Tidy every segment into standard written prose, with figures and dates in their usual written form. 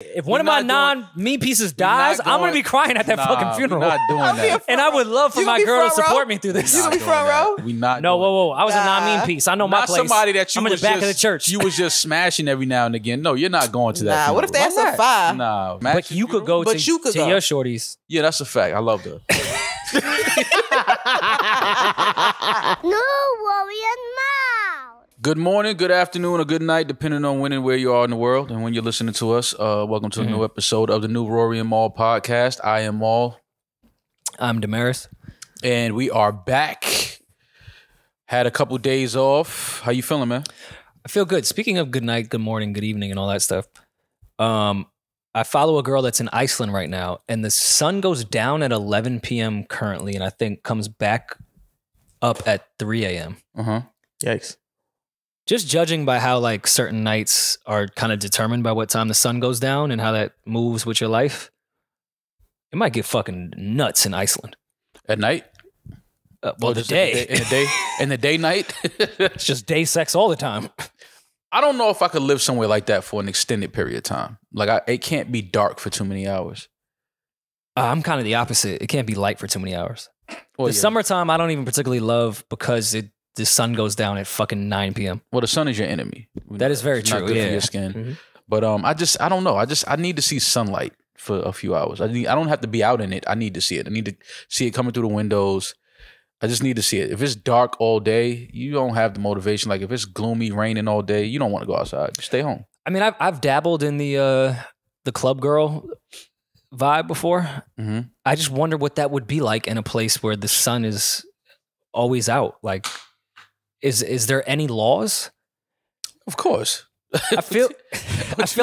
If one of my non-mean pieces dies, I'm going to be crying at that fucking funeral. We're not doing that. And I would love for my girl to support me through this. You gonna be front row? We not. No, whoa. I was a non-mean piece. I know my Not place. somebody that you I'm in was the back just, of the church. You was just smashing every now and again. No, you're not going to that. Nah, what if they funeral. ask a fire? Nah, But you could go to your shorties. Yeah, that's a fact. I love that. No worrying mouth. Good morning, good afternoon, or good night, depending on when and where you are in the world and when you're listening to us. Welcome to a new episode of the new Rory and Maul podcast. I am Maul. I'm Damaris. And we are back. Had a couple days off. How you feeling, man? I feel good. Speaking of good night, good morning, good evening, and all that stuff, I follow a girl that's in Iceland right now, and the sun goes down at 11 p.m. currently, and I think comes back up at 3 a.m. Yikes. Just judging by how like certain nights are kind of determined by what time the sun goes down and how that moves with your life, it might get fucking nuts in Iceland. At night? Well, the day. In the day night? It's just day sex all the time. I don't know if I could live somewhere like that for an extended period of time. Like, it can't be dark for too many hours. I'm kind of the opposite. It can't be light for too many hours. Well, Summertime, I don't even particularly love because the sun goes down at fucking 9 p.m. Well, the sun is your enemy. That is very it's true. Not good yeah. for your skin. But I don't know. I need to see sunlight for a few hours. I don't have to be out in it. I need to see it. I need to see it coming through the windows. I just need to see it. If it's dark all day, you don't have the motivation. Like if it's gloomy, raining all day, you don't want to go outside. Just stay home. I mean, I've dabbled in the club girl vibe before. I just wonder what that would be like in a place where the sun is always out. Like, is there any laws? Of course. I feel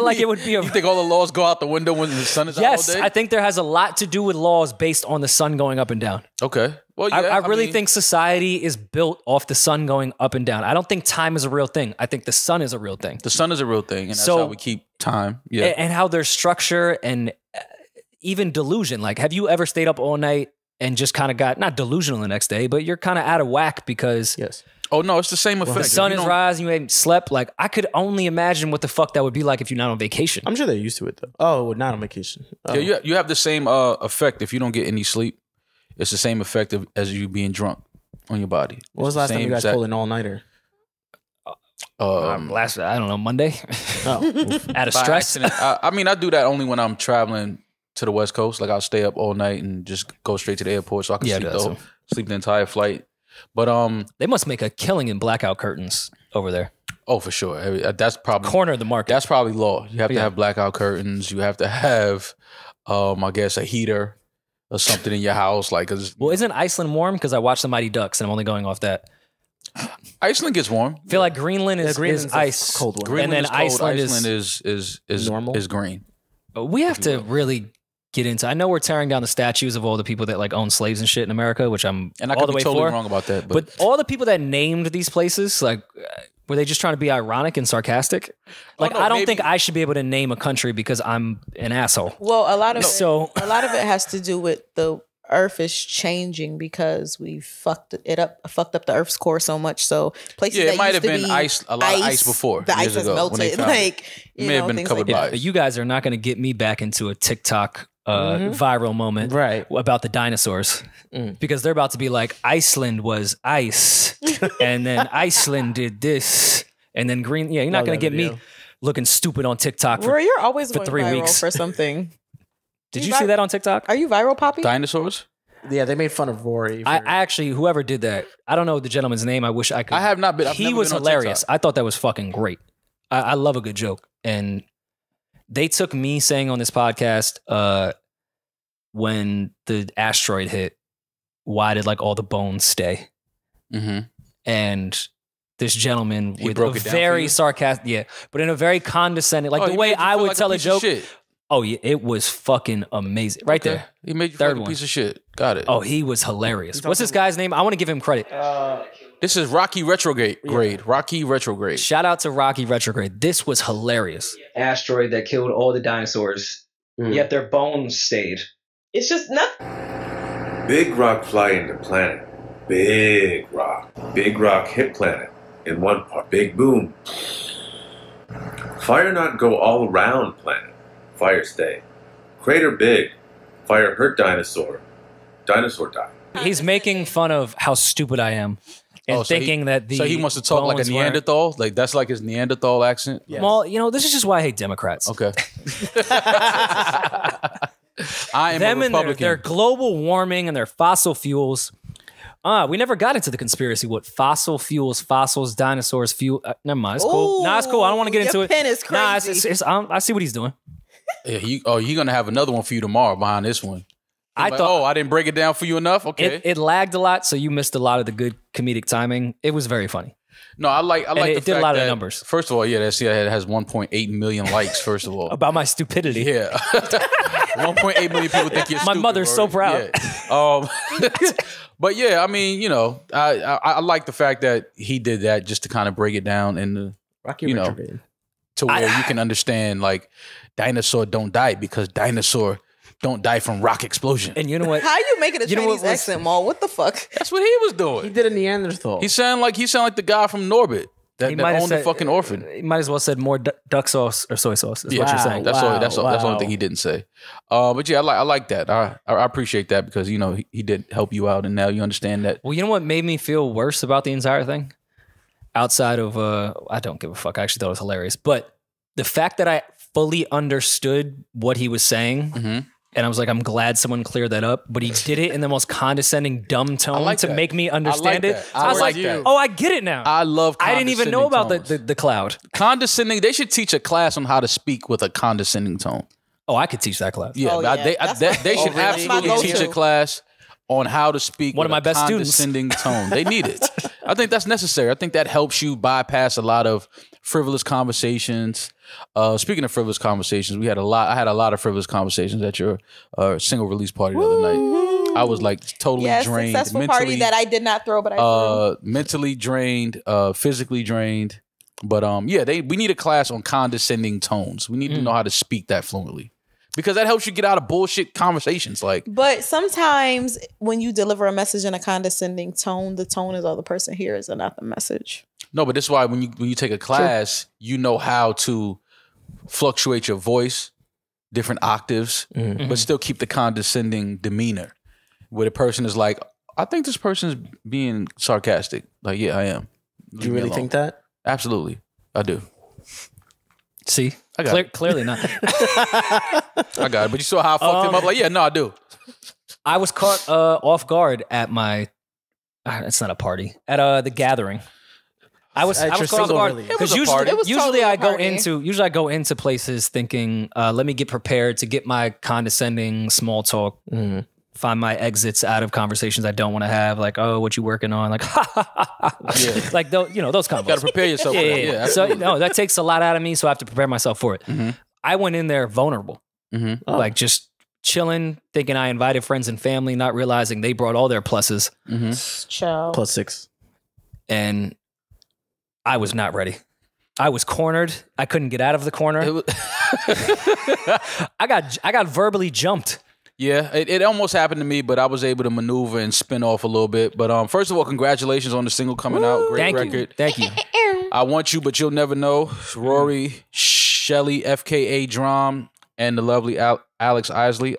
like it would be You think all the laws go out the window when the sun is out all Yes, day? I think there has a lot to do with laws based on the sun going up and down. Okay. Well, yeah, I really think society is built off the sun going up and down. I don't think time is a real thing. I think the sun is a real thing. the sun is a real thing, and that's So- how we keep time. Yeah. And how there's structure and even delusion. Like, have you ever stayed up all night and just kind of got, not delusional the next day, but you're kind of out of whack because Yes. Oh no, it's the same effect. the sun is rising, you ain't slept. Like, I could only imagine what the fuck that would be like if you're not on vacation. I'm sure they're used to it though. Oh, not on vacation. Oh. Yeah, you have the same effect if you don't get any sleep. It's the same effect as you being drunk on your body. When was the last time you guys pulled an all-nighter? Last, I don't know, Monday? Oh. Out of By stress? accident. I mean, I do that only when I'm traveling to the West Coast. Like I'll stay up all night and just go straight to the airport so I can Yeah, sleep the entire flight. But They must make a killing in blackout curtains over there. oh, for sure. That's probably Corner of the market. That's probably law. You have to have blackout curtains. You have to have, I guess, a heater or something in your house. Like, 'cause Well, isn't Iceland warm? Because I watched the Mighty Ducks and I'm only going off that. Iceland gets warm. I feel like Greenland is Greenland's a ice. cold one. Greenland and then is cold. Iceland is normal? is green. We have to really get into. I know we're tearing down the statues of all the people that like own slaves and shit in America, which I'm And I all could the be way totally for. wrong about that. But all the people that named these places, like, were they just trying to be ironic and sarcastic? Like, no, I don't maybe- think I should be able to name a country because I'm an asshole. Well, a lot of it has to do with the Earth is changing because we fucked up the Earth's core so much. So places Yeah, it that might used have to been be ice, a lot of ice before, The years ice has ago, when they melted. found it. Like, It may have been covered by ice. You guys are not going to get me back into a TikTok viral moment Right. about the dinosaurs because they're about to be like, Iceland was ice and then Iceland did this and then green. Yeah, you're not Love going to that get me video. looking stupid on TikTok. Rory, you're always for going 3 viral weeks. for something. Did you see that on TikTok? Are you viral, Poppy? Dinosaurs? Yeah, they made fun of Rory. I actually, whoever did that, I don't know the gentleman's name. I wish I could. I have not been. I've He never was been on hilarious. TikTok. I thought that was fucking great. I love a good joke. And they took me saying on this podcast, when the asteroid hit, why did like all the bones stay? Mhm. And this gentleman He with broke a it down for very you? sarcastic, but in a very condescending, like Oh, the he way made you I feel would like tell a piece of joke. shit. Oh yeah, it was fucking amazing. Right Okay. there. He made you Third feel like a one. piece of shit. Got it. Oh, he was hilarious. What's this guy's name? I want to give him credit. This is Rocky Retrograde. Rocky Retrograde. Shout out to Rocky Retrograde. This was hilarious. Asteroid that killed all the dinosaurs, yet their bones stayed. It's just nothing. Big rock fly into planet. Big rock. Big rock hit planet. In one part. Big boom. Fire not go all around planet. fire stay. Crater big, fire hurt dinosaur. Dinosaur die. He's making fun of how stupid I am and thinking that the So he wants to talk like a bones weren't- Neanderthal? Like that's like his Neanderthal accent? Yes. Well, you know, this is just why I hate Democrats. Okay. I am Them a and their Republican. global warming and their fossil fuels. We never got into the conspiracy. What fossil fuels, fossils, dinosaurs, fuel? Never mind. It's cool. Nah, it's cool. I don't want to get Your into it. pen is Nah, crazy. I see what he's doing. Yeah, you're gonna have another one for you tomorrow behind this one. I Like, thought I didn't break it down for you enough. Okay. it lagged a lot, so you missed a lot of the good comedic timing. It was very funny. No, I like it the did a fact lot of that- numbers. First of all, yeah, it has 1.8 million likes. First of all, About my stupidity. yeah, 1.8 million people think you're My stupid. mother's so Rory. proud. Yeah. But yeah, I mean, you know, I like the fact that he did that just to kind of break it down and Rocky you know, retrograde. to where you can understand like dinosaur don't die because dinosaur don't die from rock explosion. And you know what? How you making a You know what Chinese was- accent, Maul? What the fuck? That's what he was He doing. did a Neanderthal. He sound like the guy from Norbit that He might have owned the said- fucking orphan. You might as well said more duck sauce or soy sauce. Is what you're Wow. saying. That's all. That's the only wow. thing he didn't say. But yeah, I like that. I appreciate that because you know he did help you out, and now you understand that. Well, you know what made me feel worse about the entire thing? Outside of I don't give a fuck. I actually thought it was hilarious. But the fact that I fully understood what he was saying, and I was like, I'm glad someone cleared that up. But he did it in the most condescending, dumb tone like to that. make me understand like it. that. So I was like like, that. oh, I get it now. I love. I didn't even know about condescending the cloud. tones. Condescending. They should teach a class on how to speak with a condescending tone. Oh, I could teach that class. Yeah, Oh, yeah. they should That's my absolutely teach a go-to. class on how to speak One with of my a best students. condescending tone. They need it. I think that's necessary. I think that helps you bypass a lot of frivolous conversations. Speaking of frivolous conversations, I had a lot of frivolous conversations at your single release party the other night. I was like totally Yes, drained, successful party that I did not throw, but I threw. mentally drained, physically drained. But yeah, we need a class on condescending tones. We need to know how to speak that fluently. Because that helps you get out of bullshit conversations. Like, But sometimes when you deliver a message in a condescending tone, the tone is all the person hears and not the message. no, but this is why when you take a class, you know how to fluctuate your voice, different octaves, but still keep the condescending demeanor. Where the person is like, I think this person's being sarcastic. Like, yeah, I am. Do you really think that? Absolutely. I do. See, I got it. clearly not. I got it. But you saw how I fucked him up? Like, yeah, no, I do. I was caught off guard at my. It's not a party at the gathering. I was At I your was caught off single guard release. It was because a usually party. It was totally a party. usually I go into places thinking let me get prepared to get my condescending small talk, find my exits out of conversations I don't want to have, like, oh, what you working on, like Yeah. like those those combos. You got to prepare yourself for that. Yeah. Yeah, So absolutely. no, that takes a lot out of me, so I have to prepare myself for it. I went in there vulnerable, like just chilling, thinking I invited friends and family, not realizing they brought all their pluses, Ciao. +6. and I was not ready. I was cornered. I couldn't get out of the corner. It was- I got verbally jumped. Yeah, it almost happened to me, but I was able to maneuver and spin off a little bit. But first of all, congratulations on the single coming out. Great Thank record. you. Thank you. I Want You, But You'll Never Know. Rory, Shelly, FKA Drum, and the lovely Alex Isley.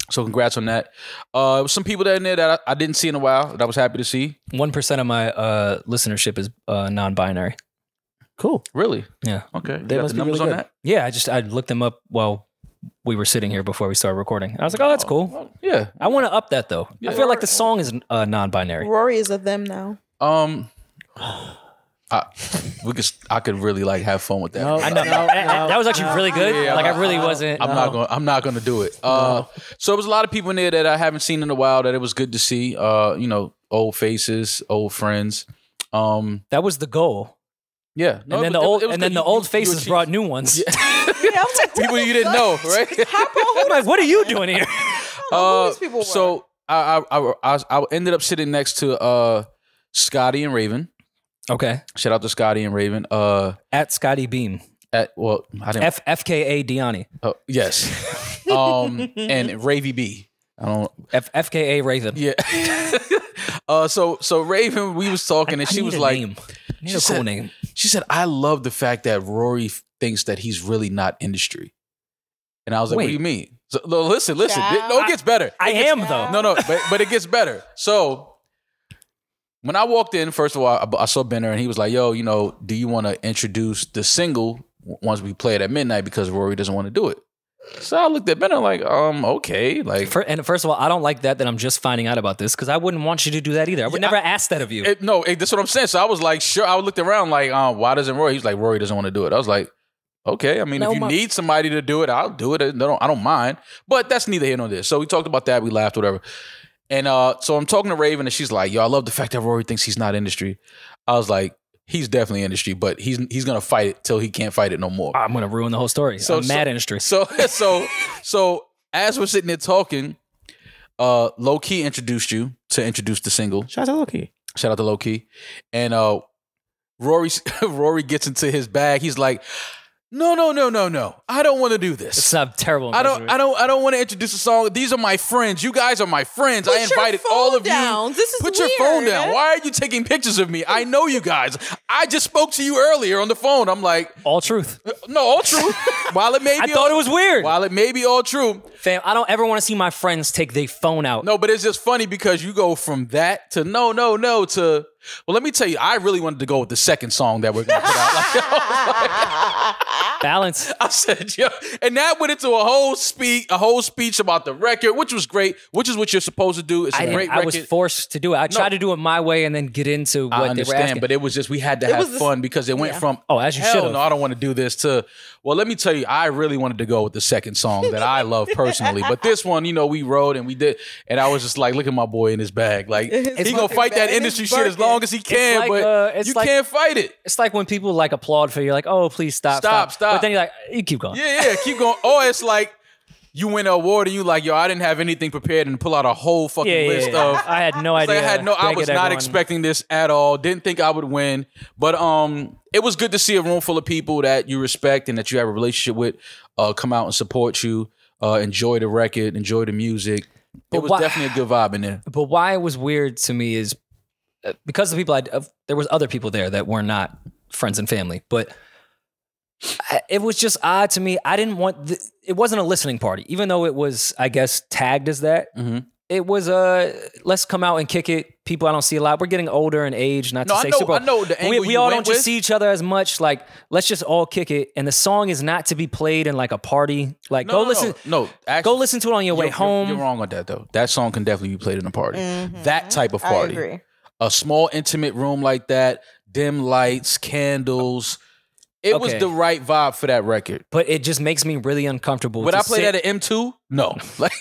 So congrats on that. Some people that in there that I didn't see in a while that I was happy to see. 1% of my listenership is non-binary. Cool. Really? Yeah. Okay. They You got must the be numbers really on good. that? Yeah, I looked them up while we were sitting here before we started recording. And I was like, oh, that's cool. Well, yeah. I want to up that though. Yeah. I feel like the song is non-binary. Rory is a them now. I could really like have fun with that. No, I know. That was actually really good. Yeah, like I really wasn't. I'm not gonna do it. So there was a lot of people in there that I haven't seen in a while that it was good to see. You know, old faces, old friends. That was the goal. Yeah. And then the old faces brought new ones. Yeah, I was like, people you didn't know, right? I'm like, what are you doing here? who these people were. So I ended up sitting next to Scotty and Raven. Okay. Shout out to Scotty and Raven. At Scotty Beam. I didn't. FKA Diani. Yes. And Ravy B. I don't. FKA Raven. Yeah. So Raven, we was talking, and she was like, name. I need she a cool said- name. she said, I love the fact that Rory thinks that he's really not industry. And I was like, what Wait. do you mean? So, listen. Child. No, it gets better. I am though. No, but it gets better. So when I walked in, first of all, I saw Benner and he was like, yo, do you want to introduce the single once we play it at midnight because Rory doesn't want to do it? So I looked at Benner like, okay. Like, And first of all, I don't like that I'm just finding out about this because I wouldn't want you to do that either. I would never ask that of you. that's what I'm saying. So I was like, sure. I looked around like, why doesn't Rory? He's like, Rory doesn't want to do it. I was like, okay. I mean, if you need somebody to do it, I'll do it. I don't mind. But that's neither here nor there. So we talked about that. We laughed, whatever. And so I'm talking to Raven and she's like, yo, I love the fact that Rory thinks he's not industry. I was like, he's definitely industry, but he's going to fight it till he can't fight it no more. I'm going to ruin the whole story. So, I'm mad industry. So as we're sitting there talking, Low Key introduced you to introduce the single. Shout out to Loki. Shout out to Low Key. And Rory gets into his bag. He's like, no. I don't want to do this. It's a terrible. I don't want to introduce a song. These are my friends. You guys are my friends. I invited all of down. you. This is Put your phone weird. down. Why are you taking pictures of me? I know you guys. I just spoke to you earlier on the phone. I'm like, All truth. no, all true. While it may be I thought it was weird. While it may be all true. Fam, I don't ever want to see my friends take their phone out. No, but it's just funny because you go from that to no to, well, let me tell you, I really wanted to go with the second song that we're going to put out. Balance. I said, yo, and that went into a whole speech about the record, which was great, which is what you're supposed to do. It's a great record. I was forced to do it. I tried to do it my way and then get into what I they were understand, asking. but it was just, we had to have fun because it went from, as you hell should've. no, I don't want to do this to, well, let me tell you, I really wanted to go with the second song that I love personally. But this one, we wrote and we did, and I was just like, look at my boy in his bag. Like, he gonna fight that industry shit as long as he can, but you can't fight it. It's like when people like applaud for you, like, oh, please stop. But then you're like, you keep going. Yeah, keep going. Or it's like, you win an award and you like, yo, I didn't have anything prepared and pull out a whole fucking list of. I had no idea. I was not expecting this at all. Didn't think I would win. But it was good to see a room full of people that you respect and that you have a relationship with come out and support you, enjoy the record, enjoy the music. It was definitely a good vibe in there. But why it was weird to me is because the people there was other people there that were not friends and family, but it was just odd to me. I didn't want it wasn't a listening party, even though it was, I guess, tagged as that. Mm-hmm. It was let's come out and kick it. People I don't see a lot. We're getting older in age, not to say super. I know the angle we you all went don't just with. see each other as much. Like, let's just all kick it. And the song is not to be played in like a party. Like, go listen. No, go listen to it on your way home. You're wrong on that though. That song can definitely be played in a party. That type of party. I agree. A small intimate room like that, dim lights, candles. It was the right vibe for that record. But it just makes me really uncomfortable. Would I play that at M2? No. Like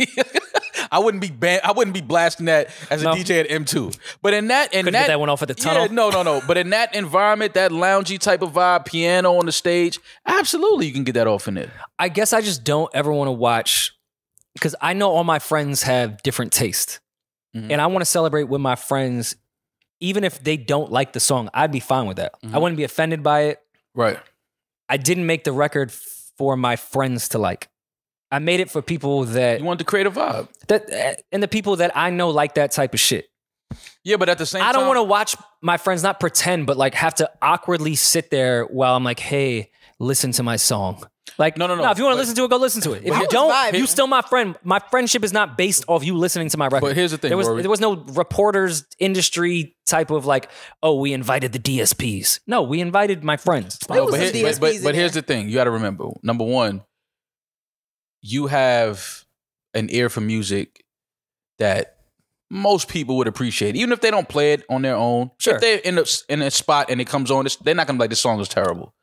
I wouldn't be blasting that as a DJ at M2. But couldn't get that one off at the tunnel. Yeah, no. But in that environment, that loungy type of vibe, piano on the stage, absolutely you can get that off in it. I guess I just don't ever want to watch because I know all my friends have different taste. Mm-hmm. And I want to celebrate with my friends, even if they don't like the song, I'd be fine with that. I wouldn't be offended by it. Right. I didn't make the record for my friends to like. I made it for people that You wanted to create a vibe. and the people that I know like that type of shit. Yeah, but at the same time, I don't want to watch my friends not pretend, but like have to awkwardly sit there while I'm like, hey, listen to my song. Like, no. If you want to listen to it, go listen to it. If you don't, you still my friend. My friendship is not based off you listening to my record. But here's the thing, there Rory. was no reporters industry type of like, oh, we invited the DSPs. No, we invited my friends. No, was but, some DSPs in but here's there. the thing. You got to remember, number one, you have an ear for music that most people would appreciate. Even if they don't play it on their own. Sure. If they're in a spot and it comes on, they're not going to be like, this song is terrible.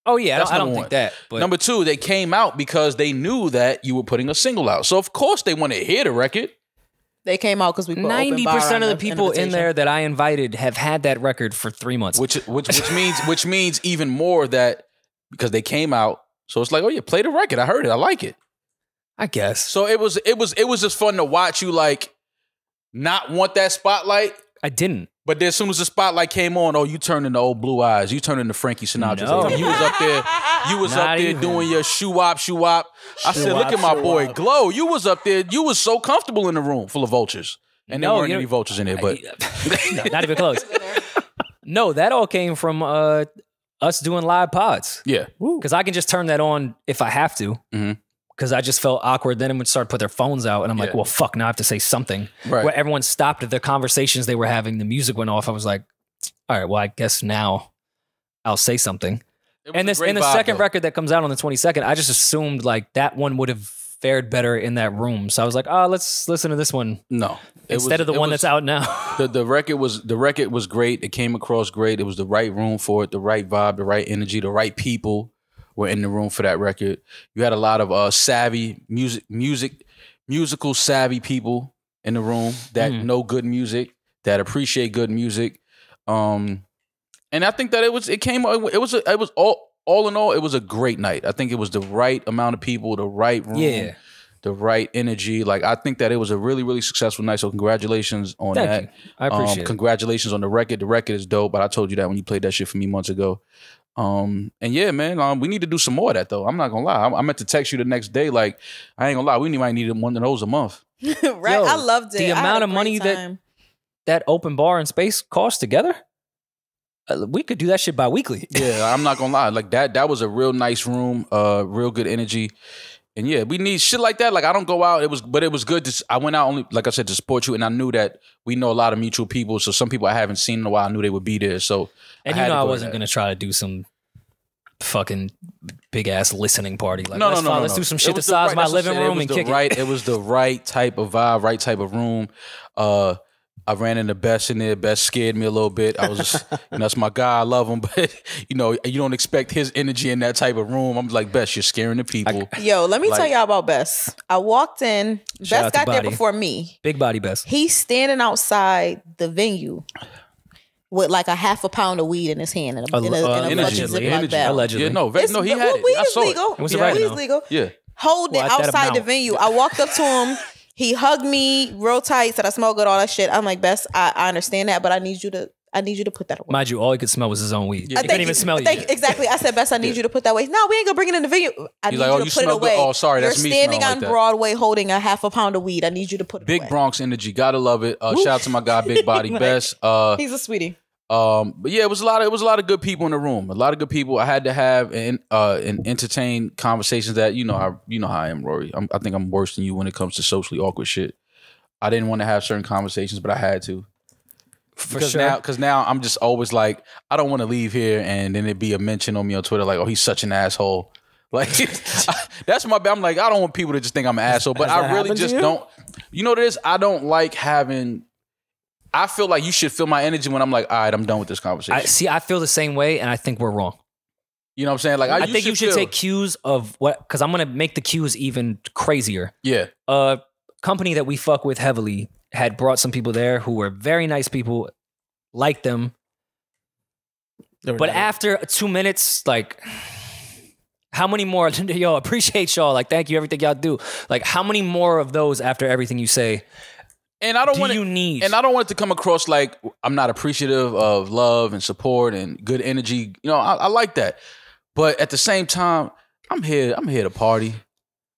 Oh yeah, That's I don't number think one. that. But Number two, they came out because they knew that you were putting a single out. So of course they want to hear the record. They came out because we put 90% of the people in there that I invited have had that record for 3 months. Which means even more that because they came out. So it's like, oh yeah, play the record. I heard it. I like it. I guess. So it was just fun to watch you like not want that spotlight. I didn't. But then as soon as the spotlight came on, you turned into Old Blue Eyes. You turned into Frankie Sinatra. No. You was up there. You was Not up there even. doing your shoo-wop. I said, look at my boy Glow. You was up there. You was so comfortable in a room full of vultures. And there weren't any vultures in there, but No, not even close. No, that all came from us doing live pods. yeah. Because I can just turn that on if I have to. Mhm. because I just felt awkward. Then it would start to put their phones out, and I'm like, well, fuck, now I have to say something. Right. Where everyone stopped at the conversations they were having. The music went off. I was like, all right, well, I guess now I'll say something. And this in the second record that comes out on the 22nd, I just assumed like that one would have fared better in that room. So I was like, oh, let's listen to this one. No. Instead of the one that's out now. The record was great. It came across great. It was the right room for it, the right vibe, the right energy, the right people were in the room for that record. You had a lot of savvy musical savvy people in the room that know good music, that appreciate good music. And I think that it was all in all, it was a great night. I think it was the right amount of people, the right room, the right energy. Like, I think that it was a really, really successful night. So congratulations on that. Thank you. I appreciate it. Congratulations on the record. The record is dope, but I told you that when you played that shit for me months ago. And yeah, man, we need to do some more of that though. I'm not gonna lie. I meant to text you the next day. Like, I ain't gonna lie, we might need one of those a month. Right? Yo, I loved it. The amount of money that open bar and space cost together. We could do that shit bi-weekly. Yeah, I'm not gonna lie. Like that was a real nice room, real good energy. And yeah, we need shit like that. Like, I don't go out. It was good. I went out only, like I said, to support you, and I knew that we know a lot of mutual people. So some people I haven't seen in a while, I knew they would be there. So I wasn't gonna try to do some fucking big ass listening party. Like, no. Let's do some shit the size of my living room and kick it. It was the right type of vibe, right type of room. I ran into Bess in there. Bess scared me a little bit. I was just, that's my guy. I love him, but you don't expect his energy in that type of room. I'm like, Bess, you're scaring the people. Yo, let me tell y'all about Bess. I walked in. Bess got there before me. Big body Bess. He's standing outside the venue with like a half a pound of weed in his hand and a fucking Ziploc bag. Allegedly. Yeah, no, he had it. Weed I is saw legal. It was a right Weed is legal. Yeah. Hold it outside the venue. I walked up to him. He hugged me real tight, said I smell good, all that shit. I'm like, Bess, I understand that, but I need you to put that away. Mind you, all he could smell was his own weed. Yeah. He couldn't even smell you. Exactly. I said, Bess, I need you to put that away. No, we ain't gonna bring it in the venue. I need you to put it away. Oh, sorry, that's me. You're standing on Broadway holding a half a pound of weed. I need you to put it away. Big Bronx energy. Gotta love it. Shout out to my guy, Big Body Bess. He's a sweetie. But yeah, it was a lot of good people in the room. A lot of good people. I had to have and entertain conversations that how I am, Rory. I think I'm worse than you when it comes to socially awkward shit. I didn't want to have certain conversations, but I had to. Because now I'm just always like, I don't want to leave here and then it'd be a mention on me on Twitter like, oh, he's such an asshole. Like, that's my bad. I'm like, I don't want people to just think I'm an asshole, but I really just don't. You know what it is? I don't like having. I feel like you should feel my energy when I'm like, all right, I'm done with this conversation. I feel the same way, and I think we're wrong. You know what I'm saying? Like, I think you should take cues of what, because I'm going to make the cues even crazier. Yeah. Company that we fuck with heavily had brought some people there who were very nice people, liked them. But after 2 minutes, like, how many more? Yo, appreciate y'all. Like, thank you, everything y'all do. Like, how many more of those after everything you say? And I don't want it to come across like I'm not appreciative of love and support and good energy. I like that. But at the same time, I'm here to party.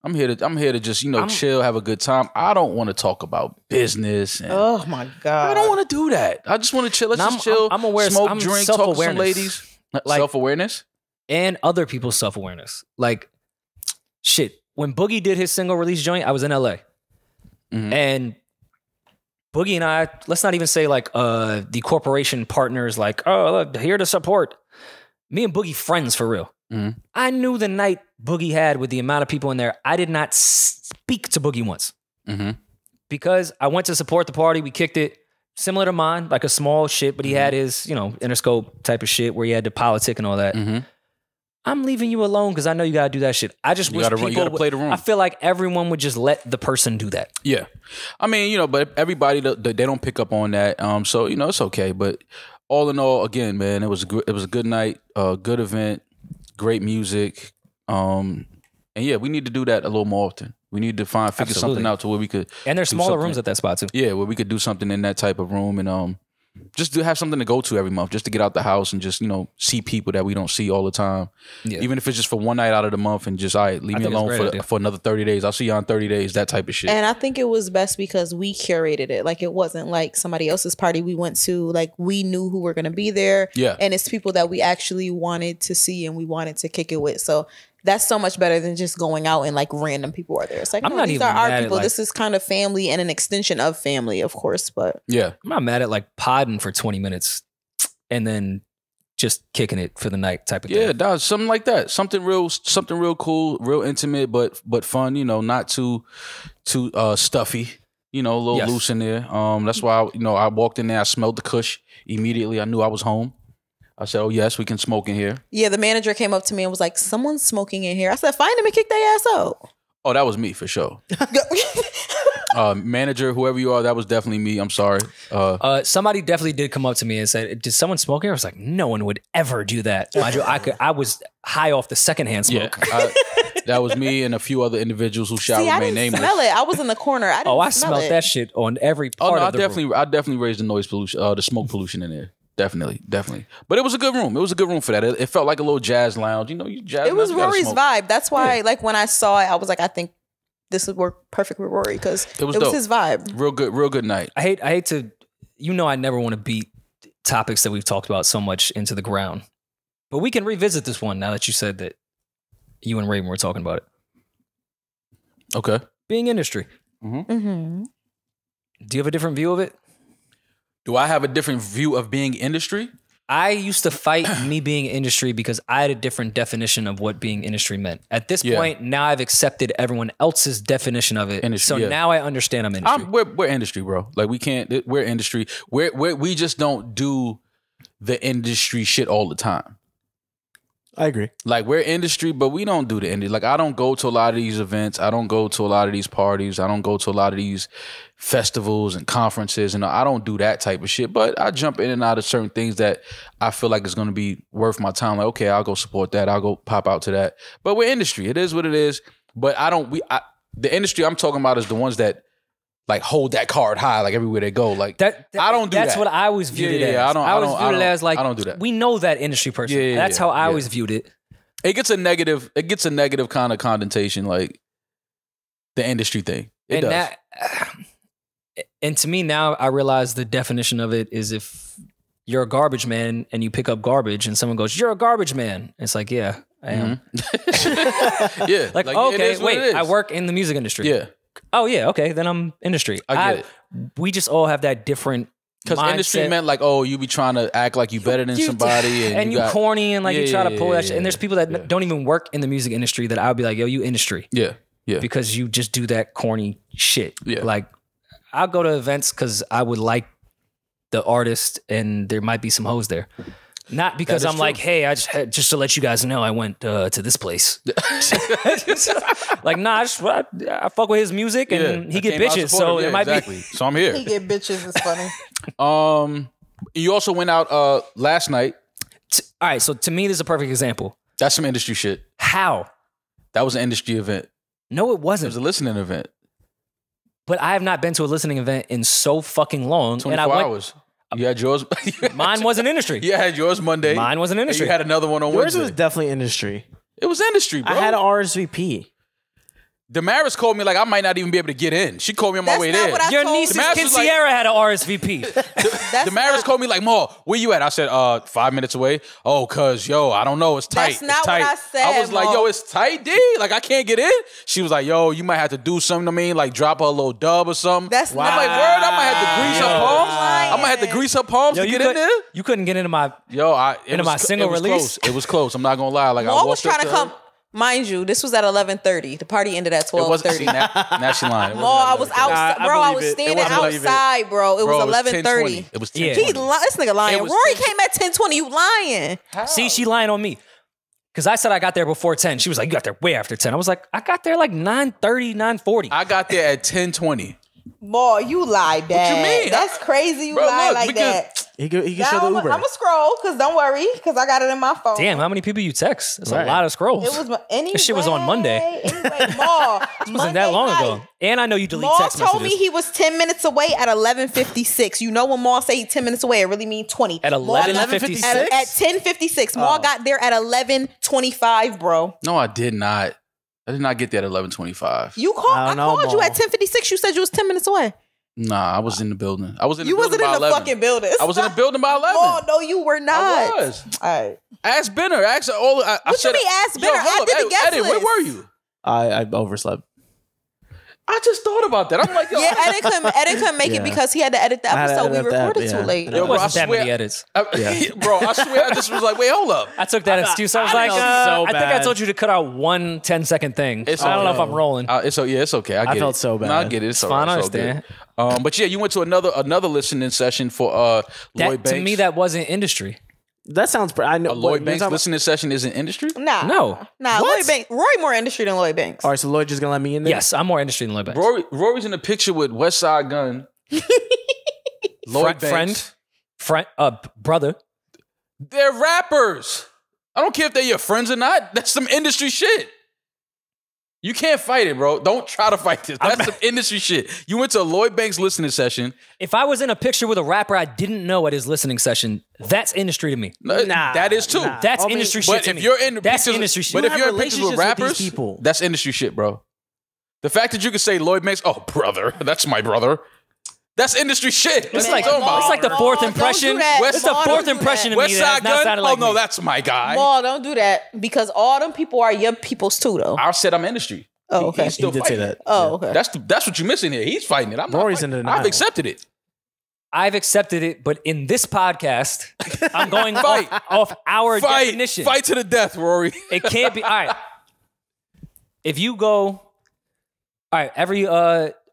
I'm here to just, chill, have a good time. I don't want to talk about business. And oh my God. I don't want to do that. I just want to chill. Let's just chill. I'm aware, smoke, drink, talk to some ladies. Like, self-awareness? And other people's self-awareness. Like, shit. When Boogie did his single release joint, I was in LA. Mm-hmm. And Boogie and I, let's not even say like the corporation partners, like, oh, look, here to support. Me and Boogie friends for real. Mm-hmm. I knew the night Boogie had with the amount of people in there, I did not speak to Boogie once. Mm-hmm. Because I went to support the party. We kicked it similar to mine, like a small shit, but he had his, Interscope type of shit where he had the politic and all that. Mm-hmm. I'm leaving you alone because I know you got to do that shit. I just wish people gotta play the room. I feel like everyone would just let the person do that. Yeah. I mean, but everybody, they don't pick up on that. So, it's okay. But all in all, again, man, it was a good night, good event, great music. And yeah, we need to do that a little more often. We need to figure something out to where we could. And there's smaller rooms at that spot too. Yeah, where we could do something in that type of room and just to have something to go to every month, just to get out the house and just, see people that we don't see all the time. Yeah. Even if it's just for one night out of the month and just, all right, leave me alone for another 30 days. I'll see you in 30 days, that type of shit. And I think it was best because we curated it. Like, it wasn't like somebody else's party we went to. Like, we knew who were going to be there. Yeah. And it's people that we actually wanted to see and we wanted to kick it with. So that's so much better than just going out and like random people are there. It's like, I'm no, not these even are our mad at, people. like- This is kind of family and an extension of family, of course. But Yeah. I'm not mad at like podding for 20 minutes and then just kicking it for the night type of Yeah, thing. dog, something like that. Something real cool, real intimate, but fun. You know, not too stuffy. You know, a little Yes. loose in there. That's why I walked in there. I smelled the kush immediately. I knew I was home. I said, "Oh yes, we can smoke in here." yeah, the manager came up to me and was like, "Someone's smoking in here." I said, "Find them and kick their ass out." Oh, that was me for sure. Manager, whoever you are, that was definitely me. I'm sorry. Somebody definitely did come up to me and said, "Did someone smoke here?" I was like, "No one would ever do that." Mind you, I was high off the secondhand smoke. That was me and a few other individuals who shall See, I remain didn't nameless. smell it. I was in the corner. I didn't I smell smelled it. that shit on every Oh part no, of the room. I definitely raised the noise pollution, the smoke pollution in there. Definitely. But it was a good room. It was a good room for that. It felt like a little jazz lounge. You know, you jazz. It was lounge, you gotta Rory's smoke. vibe. That's why, like, when I saw it, I was like, I think this would work perfect with Rory because it was dope. his vibe. Real good night. I hate to, I never want to beat topics that we've talked about so much into the ground. But we can revisit this one now that you said that you and Raven were talking about it. Okay. Being industry. Mm-hmm. Do you have a different view of it? Do I have a different view of being industry? I used to fight me being industry because I had a different definition of what being industry meant. At this point, now I've accepted everyone else's definition of it. Industry, so now I understand I'm industry. We're industry, bro. Like we're industry. We just don't do the industry shit all the time. I agree. Like we're industry, but we don't do the industry. Like I don't go to a lot of these events. I don't go to a lot of these parties. I don't go to a lot of these festivals and conferences, and I don't do that type of shit. But I jump in and out of certain things that I feel like is going to be worth my time. Like okay, I'll go support that. I'll go pop out to that. But we're industry. It is what it is. But the industry I'm talking about is the ones that like hold that card high, like everywhere they go. Like I don't do that's that. what I always viewed it as. I always viewed it as like I don't do that. we know that industry person. That's how I always viewed it. It gets a negative kind of connotation, like the industry thing. It does. And to me now, I realize the definition of it is if you're a garbage man and you pick up garbage and someone goes, "You're a garbage man." It's like, yeah, I am. Yeah. Like it okay, is what it wait, is. I work in the music industry. Yeah. Oh yeah, okay, then I'm industry. I get it. We just all have that different Because industry mindset. meant like, oh, you be trying to act like you better than somebody, and you got, corny and like you try to pull that shit. And there's people that yeah. don't even work in the music industry that I would be like, yo, you industry. Yeah. Because you just do that corny shit. Yeah. Like I'll go to events because I would like the artist and there might be some hoes there. Not because That is I'm true. like, hey, I just to let you guys know I went to this place. Like, nah, I fuck with his music and he I get came out bitches, supportive. so Yeah, it might exactly. So I'm here. He get bitches is funny. You also went out last night. be. All right, so to me, this is a perfect example. That's some industry shit. How? That was an industry event. No, it It wasn't. was a listening event. But I have not been to a listening event in so fucking long. 24 and I went, hours. You had yours. Mine wasn't industry. You had yours Monday. Mine wasn't And industry. you had another one on Yours Wednesday. was definitely industry. It was industry, bro. I had an RSVP. Damaris called me like I might not even be able to get in. She called me on my That's way not there. what I Your told niece's Damaris was like- quinceañera had an RSVP. That's Damaris not- called me like, "Ma, where you at?" I said, 5 minutes away. Oh, cause yo, I don't know, it's tight. That's not it's tight. what I said, I was like, Ma. yo, it's tight, D. Like I can't get in. She was like, yo, you might have to do something to me, like drop her a little dub or something. That's I'm not- like, word, I might have to grease her Yo. palms. Lying. I might have to grease her palms Yo, to you get in there. You couldn't get into my. Yo, Into my single it was release? Close. It was close. I'm not gonna lie. Like I Maul walked was trying up to her. come. Mind you, this was at 11:30. The party ended at It wasn't. 12:30. See, now she lying. It wasn't Maul, I at was 11:30. outside, I bro. I believe was it. It standing wasn't believe it. outside, bro. It Bro, was it was 11:30. 10:20. It was Yeah. 10:20. This nigga lying. It was Rory 10. came at 10:20. You lying? See, she lying on me. Because I said I got there before 10. She was like, you got there way after 10. I was like, I got there like 9:30, 9:40. I got there at 10:20. Boy, you lie, Dad. you mean? That's crazy. You Bro, lie look, like because- that. He can Now show the I'm Uber. gonna scroll because don't worry because I got it in my phone. Damn, how many people you text? That's Right. a lot of scrolls. It was anyway. This shit was on Monday. Anyway, Maul, It wasn't that long ago. And I know you delete Maul text told messages. me he was 10 minutes away at 11:56. You know when Maul say he's 10 minutes away, it really means 20. At Maul- 11:56? At 10:56. Maul got there at 11:25, bro. No, I did not. I did not get there at 11:25. You called. I I don't know, called you Maul. at 10:56. You said you was 10 minutes away. Nah, I was in the building. I was in the You building wasn't in by the 11. fucking building. I was in the building by 11. Oh, no, you were not. I was. All right. Ask Benner. Ask all. I What said, you mean ask Yo, Benner? hold I up. did the guest Eddie, where list. were you? I overslept. I just thought about that. I'm like, yo, Yeah, Eddie couldn't make it Yeah. because he had to edit the I had to episode. We edit the recorded ep- too yeah. late. Yo, It bro, I wasn't that many swear- edits. bro, I swear I just was like, wait, hold up. I took that excuse. I was I like, felt so I think I bad. told you to cut out one 10-second thing. It's I don't know if okay. I'm rolling. It's okay. I get it. felt so bad. No, I get it. It's all fine, right. I It's all understand. good. But yeah, you went to another listening session for Lloyd That, Banks. to me, that wasn't industry. That sounds. I know. a Lloyd what, Banks you're talking listening session is an industry. Nah. No. Nah, What? Lloyd Banks. Roy more industry than Lloyd Banks. All right, so Lloyd just gonna let me in there. Yes, I'm more industry than Lloyd Banks. Rory's in the picture with West Side Gun. Lloyd Banks. Friend, brother. They're rappers. I don't care if they're your friends or not. That's some industry shit. You can't fight it, bro. Don't try to fight this. That's some industry shit. You went to a Lloyd Banks listening session. If I was in a picture with a rapper I didn't know at his listening session, that's industry to me. Nah, that is too. nah. That's I mean, industry shit But to if me. you're in That's pictures, industry shit. but if You you're have in pictures with relationships with rappers, these people. that's industry shit, bro. The fact that you can say Lloyd Banks, oh brother, that's my brother. That's industry shit. It's That's like, what I'm talking about. it's like the fourth Don't do impression. that. It's the Maul, fourth don't do impression that. of me West that Side not Gun. sounded Oh like no, me. that's my guy. Maul, don't do that because all them people are your peoples too, though. I said I'm industry. Oh, okay. He's still He did say fighting that. it. Oh, okay. That's what you're missing here. He's fighting it. I'm not Rory's fighting in it. denial. I've accepted it. I've accepted it, but in this podcast, I'm going Fight. off our Fight. definition. Fight to the death, Rory. It can't be. All right. If you go, all right, every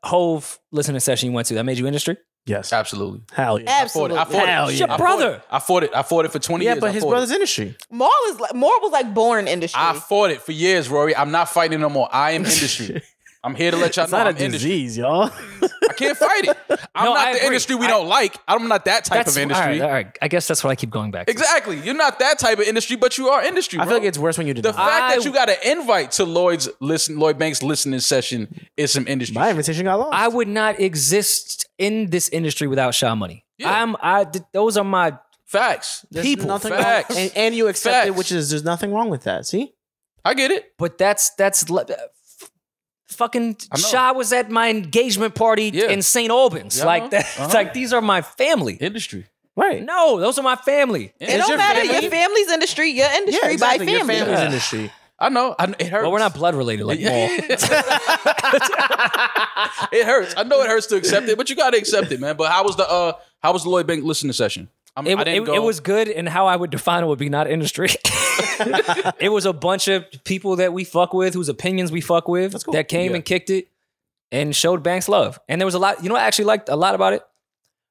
Hove listening session you went to, that made you industry? Yes. Absolutely. Hell yeah. Absolutely. I fought it. Hell It's yeah. your brother. I fought it for 20 Yeah, years. but I his fought brother's it. industry. Maul was like born industry. I fought it for years, Rory. I'm not fighting no more. I am industry. I'm here to let y'all It's know not a I'm industry. disease, y'all. I can't fight it. I'm No, not I the agree. industry we don't like. I'm not that type of industry. All right. I guess that's what I keep going back to. Exactly. You're not that type of industry, but you are industry. I Bro. feel like it's worse when you the deny. fact that you got an invite to Lloyd Banks listening session is some industry. My invitation got lost. I would not exist in this industry without Shaw Money. Yeah. Those are my Facts. There's people. nothing Facts. wrong. And you accept it, Facts. which is there's nothing wrong with that. See? I get it. But fucking I know. Shaw was at my engagement party Yeah. in St. Albans. Yeah, I like know. that. It's like these are my family. Industry. Right. No, those are my family. it Is don't your matter. family- Your family's industry. Your industry Yeah, exactly. by Your family. family's Yeah. industry. I know. It hurts. Well, we're not blood related like Maul. It hurts. I know it hurts to accept it, but you got to accept it, man. But how was the Lloyd Banks listening session? I didn't go. It was good, and how I would define it would be not industry. It was a bunch of people that we fuck with, whose opinions we fuck with, That's cool. that came Yeah. and kicked it and showed Banks love. And there was a lot, you know what I actually liked a lot about it?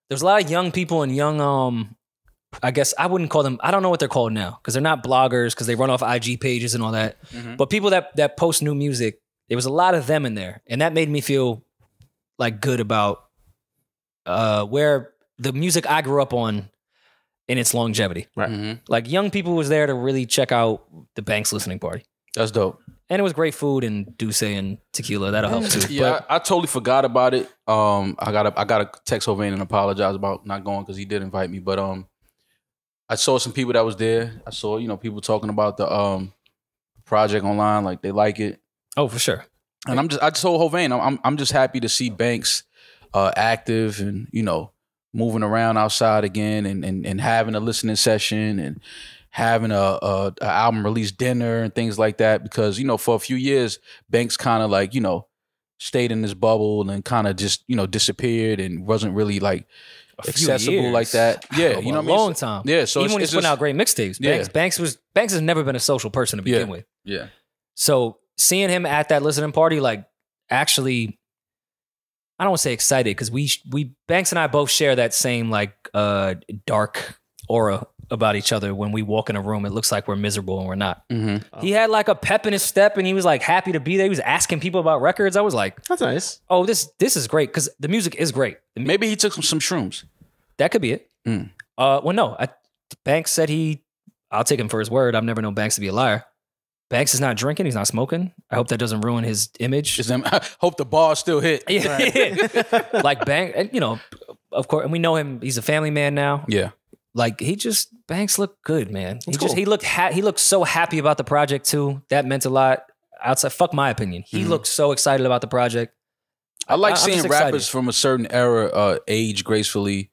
There was a lot of young people and young, I guess I wouldn't call them, I don't know what they're called now, because they're not bloggers, because they run off IG pages and all that. Mhm. But people that post new music, there was a lot of them in there. And that made me feel like good about where the music I grew up on in its longevity. Mhm. Like young people was there to really check out the Banks listening party. That's dope. And it was great food and Douce and tequila. That'll help too. Yeah, I totally forgot about it. I gotta text Hovain and apologize about not going because he did invite me. But I saw some people that was there. I saw people talking about the project online, like they like it. Oh, for sure. And I just told Hovain, I'm just happy to see Banks active and moving around outside again and having a listening session and having a album release dinner and things like that, because for a few years Banks kind of like stayed in this bubble and kind of just disappeared and wasn't really like few accessible years. like that. Yeah, you know what I mean? long time. Yeah, so even when it's he's putting just- out great mixtapes, Yeah. Banks has never been a social person to begin with. Yeah. So seeing him at that listening party, like actually, I don't want to say excited because we Banks and I both share that same like dark aura about each other. When we walk in a room, it looks like we're miserable and we're not. Mm-hmm. He had like a pep in his step and he was like happy to be there. He was asking people about records. I was like, That's nice. oh, this is great because the music is great. Maybe he took some shrooms. That could be it. Mm. Well, no. Banks said I'll take him for his word. I've never known Banks to be a liar. Banks is not drinking. He's not smoking. I hope that doesn't ruin his image. I hope the bar still hit. Yeah. Like Banks, of course, and we know him. He's a family man now. Yeah. Like Banks looked good, man. cool. He looked so happy about the project too. That meant a lot. Outside, fuck my opinion. He Mhm. looked so excited about the project. I like I'm seeing just rappers excited. from a certain era age gracefully,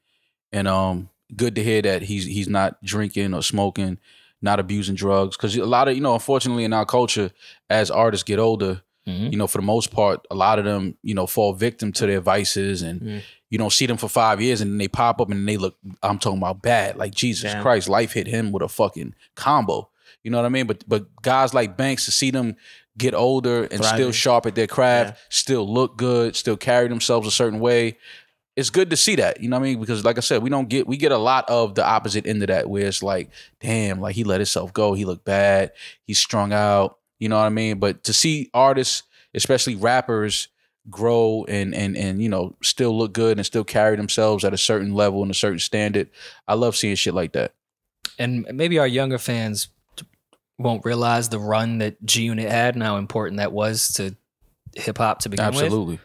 and good to hear that he's not drinking or smoking, not abusing drugs. Because a lot of unfortunately in our culture, as artists get older, Mhm. for the most part, a lot of them fall victim to their vices, and you don't see them for 5 years, and then they pop up and they look. I'm talking about bad. Like Jesus Damn. Christ, life hit him with a fucking combo. You know what I mean? But guys like Banks, to see them get older and still Thriving. sharp at their craft, Yeah. still look good, still carry themselves a certain way. It's good to see that, you know what I mean? Because like I said, we get a lot of the opposite end of that, where it's like, damn, like he let himself go, he looked bad, he's strung out, you know what I mean? But to see artists, especially rappers, grow and still look good and still carry themselves at a certain level and a certain standard, I love seeing shit like that. And maybe our younger fans won't realize the run that G Unit had and how important that was to hip hop to begin with. Absolutely.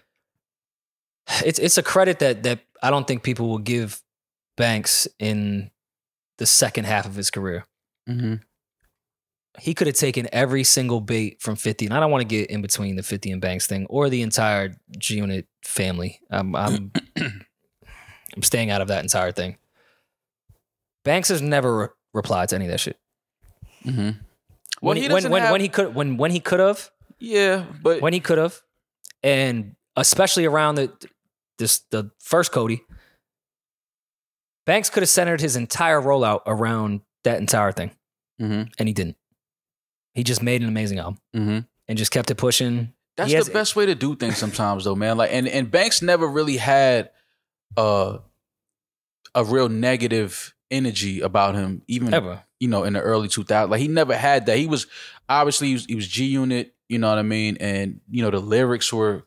It's a credit that I don't think people will give Banks in the second half of his career. Mm-hmm. He could have taken every single bait from 50, and I don't want to get in between the 50 and Banks thing or the entire G Unit family. I'm staying out of that entire thing. Banks has never replied to any of that shit. Mm-hmm. When he could have, yeah, but when he could have, and especially around the first Cody, Banks could have centered his entire rollout around that entire thing, mm-hmm. and he didn't. He just made an amazing album Mm-hmm. and just kept it pushing. That's He has- the best way to do things sometimes, though, man. Like, and Banks never really had a real negative energy about him, even Ever. in the early 2000s. Like, he never had that. He was obviously he was G Unit, you know what I mean, and the lyrics were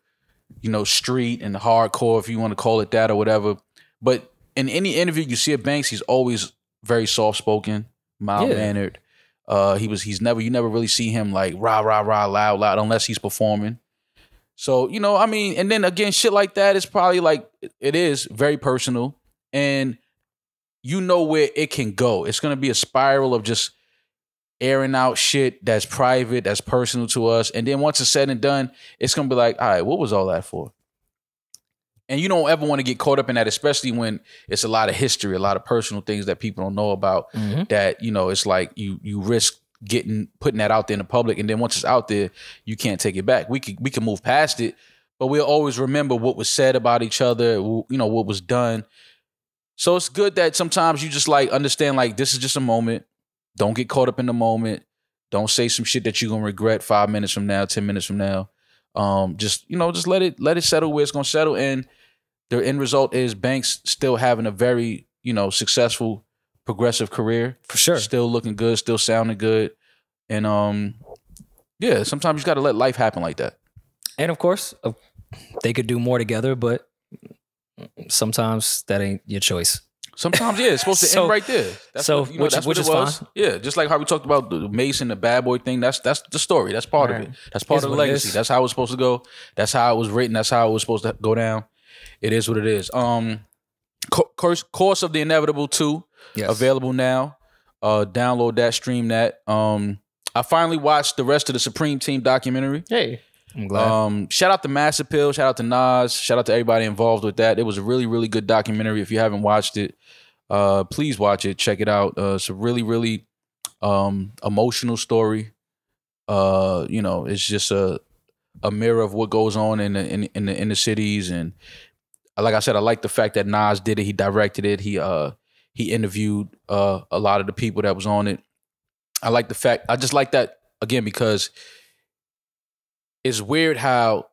street and hardcore, if you want to call it that or whatever. But in any interview you see of Banks, he's always very soft spoken, mild mannered. You never really see him like rah rah rah loud unless he's performing. So I mean, and then again, shit like that is probably like it is very personal, and where it can go. It's gonna be a spiral of just airing out shit that's private, that's personal to us, and then once it's said and done, it's gonna be like, all right, what was all that for? And you don't ever want to get caught up in that, especially when it's a lot of history, a lot of personal things that people don't know about. Mm-hmm. That it's like you risk putting that out there in the public, and then once it's out there, you can't take it back. We can move past it, but we'll always remember what was said about each other. What was done. So it's good that sometimes you just like understand, like, this is just a moment. Don't get caught up in the moment. Don't say some shit that you're gonna regret 5 minutes from now, 10 minutes from now. Just let it settle where it's gonna settle. And the end result is Banks still having a very, successful, progressive career. For sure. Still looking good, still sounding good. And yeah, sometimes you gotta let life happen like that. And of course, they could do more together, but sometimes that ain't your choice. Sometimes, yeah, it's supposed to end right there. That's so, what, that's which what is it was. fine. Yeah, just like how we talked about the Mason, the bad boy thing. That's the story. That's part of it. That's part Is of the what it legacy. is. That's how it was supposed to go. That's how it was written. That's how it was supposed to go down. It is what it is. Course of the Inevitable 2, Yes. available now. Download that, stream that. I finally watched the rest of the Supreme Team documentary. Hey. I'm glad. Shout out to Mass Appeal, shout out to Nas, shout out to everybody involved with that. It was a really, really good documentary. If you haven't watched it, please watch it, check it out. It's a really, really emotional story. It's just a mirror of what goes on in the cities. And like I said, I like the fact that Nas did it. He directed it. He interviewed a lot of the people that was on it. I just like that again because it's weird how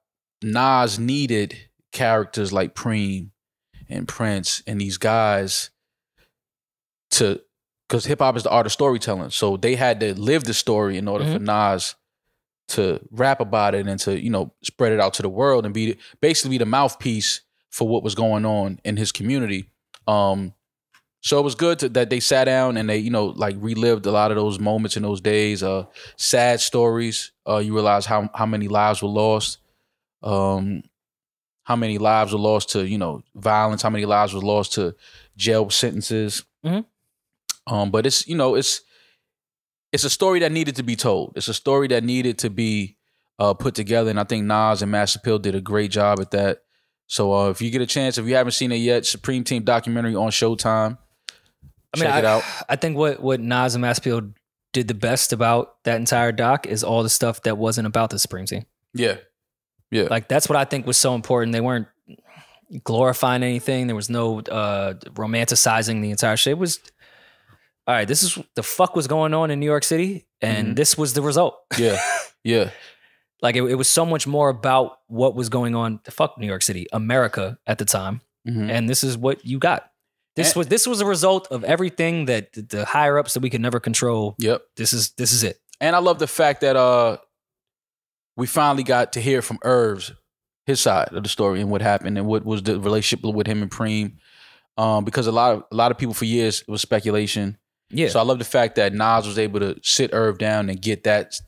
Nas needed characters like Preem and Prince and these guys because hip hop is the art of storytelling. So they had to live the story in order for Nas to rap about it and to, spread it out to the world and basically be the mouthpiece for what was going on in his community. So it was good that they sat down and they, relived a lot of those moments in those days. Sad stories. You realize how many lives were lost. How many lives were lost to, violence. How many lives were lost to jail sentences. Mm-hmm. But it's a story that needed to be told. It's a story that needed to be put together. And I think Nas and Master Appeal did a great job at that. So if you get a chance, if you haven't seen it yet, Supreme Team documentary on Showtime. Check it out. I think what Nas and Maspio did the best about that entire doc is all the stuff that wasn't about the Supreme Team. Yeah. Yeah. Like that's what I think was so important. They weren't glorifying anything. There was no romanticizing the entire shit. It was all right. This is the fuck was going on in New York City, and this was the result. Yeah. Yeah. Like it was so much more about what was going on. Fuck New York City, America at the time, and this is what you got. This was a result of everything that the higher ups that we could never control. Yep. This is it. And I love the fact that we finally got to hear from Irv's his side of the story and what happened and what was the relationship with him and Preem. Because a lot of people for years it was speculation. Yeah. So I love the fact that Nas was able to sit Irv down and get that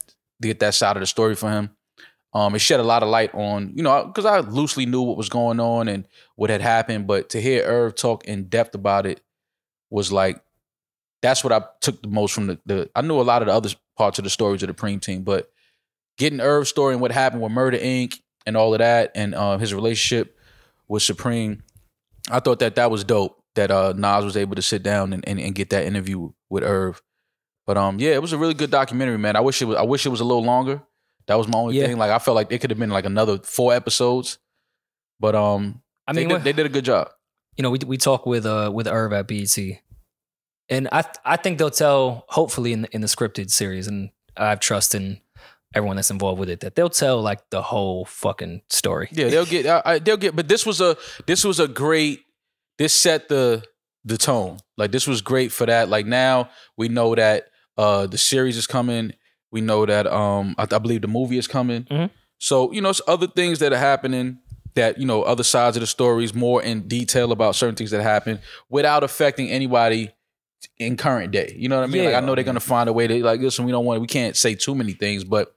side of the story for him. It shed a lot of light on, because I loosely knew what was going on and what had happened, but to hear Irv talk in depth about it was like, that's what I took the most from the I knew a lot of the other parts of the stories of the Preem Team, but getting Irv's story and what happened with Murder Inc. and all of that and his relationship with Supreme, I thought that was dope that Nas was able to sit down and get that interview with Irv. But yeah, it was a really good documentary, man. I wish it was a little longer. That was my only thing. Like I felt like it could have been like another 4 episodes. But they did a good job. We talk with Irv at BET. And I think they'll tell, hopefully in the scripted series, and I have trust in everyone that's involved with it, that they'll tell like the whole fucking story. Yeah, they'll get. But this set the tone. Like this was great for that. Like now we know that the series is coming. We know that I believe the movie is coming. Mm-hmm. So it's other things that are happening. That other sides of the stories more in detail about certain things that happen without affecting anybody in current day. You know what I mean? Yeah. Like I know they're gonna find a way to like listen. We can't say too many things, but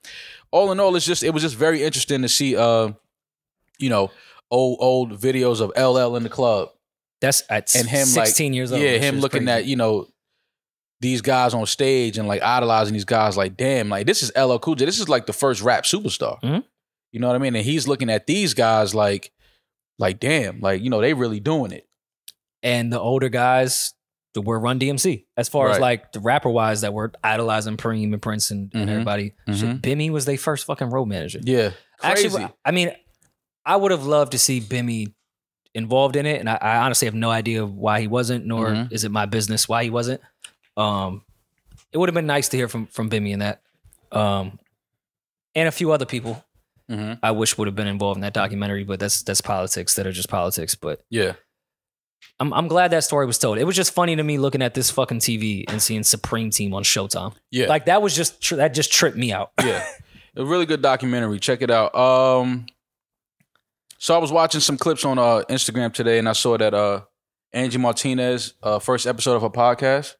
all in all, it was just very interesting to see old videos of LL in the club. That's at and him 16 years old. Yeah, him looking crazy. at these guys on stage and like idolizing these guys. Like damn, like this is LL Cool J. This is like the first rap superstar. Mm-hmm. You know what I mean? And he's looking at these guys like damn, like they really doing it. And the older guys were Run DMC as far as like the rapper wise that were idolizing Preem and Prince and everybody. Shit, Bimmy was their first fucking road manager. Yeah, crazy. Actually, I mean, I would have loved to see Bimmy involved in it, and I honestly have no idea why he wasn't, nor is it my business why he wasn't. It would have been nice to hear from Bimmy in that, and a few other people. I wish would have been involved in that documentary, but that's politics that are just politics. But yeah, I'm glad that story was told. It was just funny to me looking at this fucking TV and seeing Supreme Team on Showtime. Yeah, like that was that just tripped me out. Yeah, a really good documentary. Check it out. So I was watching some clips on Instagram today, and I saw that Angie Martinez first episode of her podcast.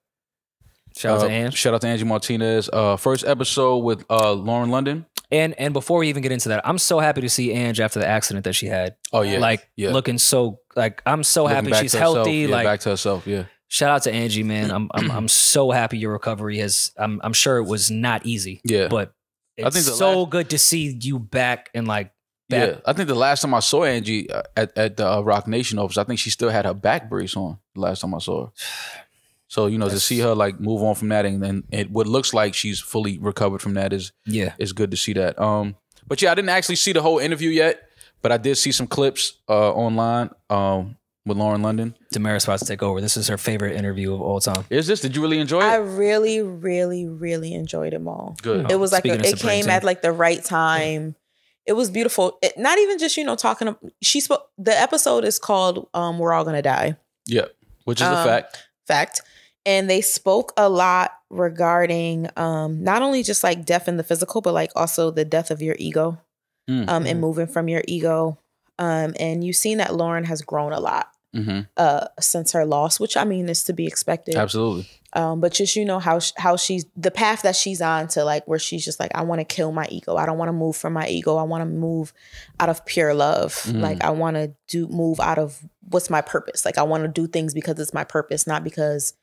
Shout out to Angie. Shout out to Angie Martinez. First episode with Lauren London. And before we even get into that, I'm so happy to see Angie after the accident that she had. Oh yeah, looking so like I'm so happy she's healthy. Like back to herself. Yeah. Shout out to Angie, man. I'm so happy your recovery has. I'm sure it was not easy. Yeah, but it's so good to see you back and like. Yeah, I think the last time I saw Angie at the Rock Nation office, I think she still had her back brace on the last time I saw her. So, to see her like move on from that and what looks like she's fully recovered from that is good to see that. But yeah, I didn't actually see the whole interview yet, but I did see some clips online with Lauren London. Tamara's about to take over. This is her favorite interview of all time. Is this? Did you really enjoy it? I really, really, really enjoyed it all. Good. It was like it came at like the right time. It was beautiful. Not even just, talking. She spoke. The episode is called "We're All Gonna Die." Yeah, which is a fact. And they spoke a lot regarding not only just like death in the physical, but like also the death of your ego, and moving from your ego. And you've seen that Lauren has grown a lot since her loss, which I mean is to be expected. Absolutely. But just how she's the path that she's on to like where she's just like, I want to kill my ego. I don't want to move from my ego. I want to move out of pure love. Like I want to move out of what's my purpose. Like I want to do things because it's my purpose, not because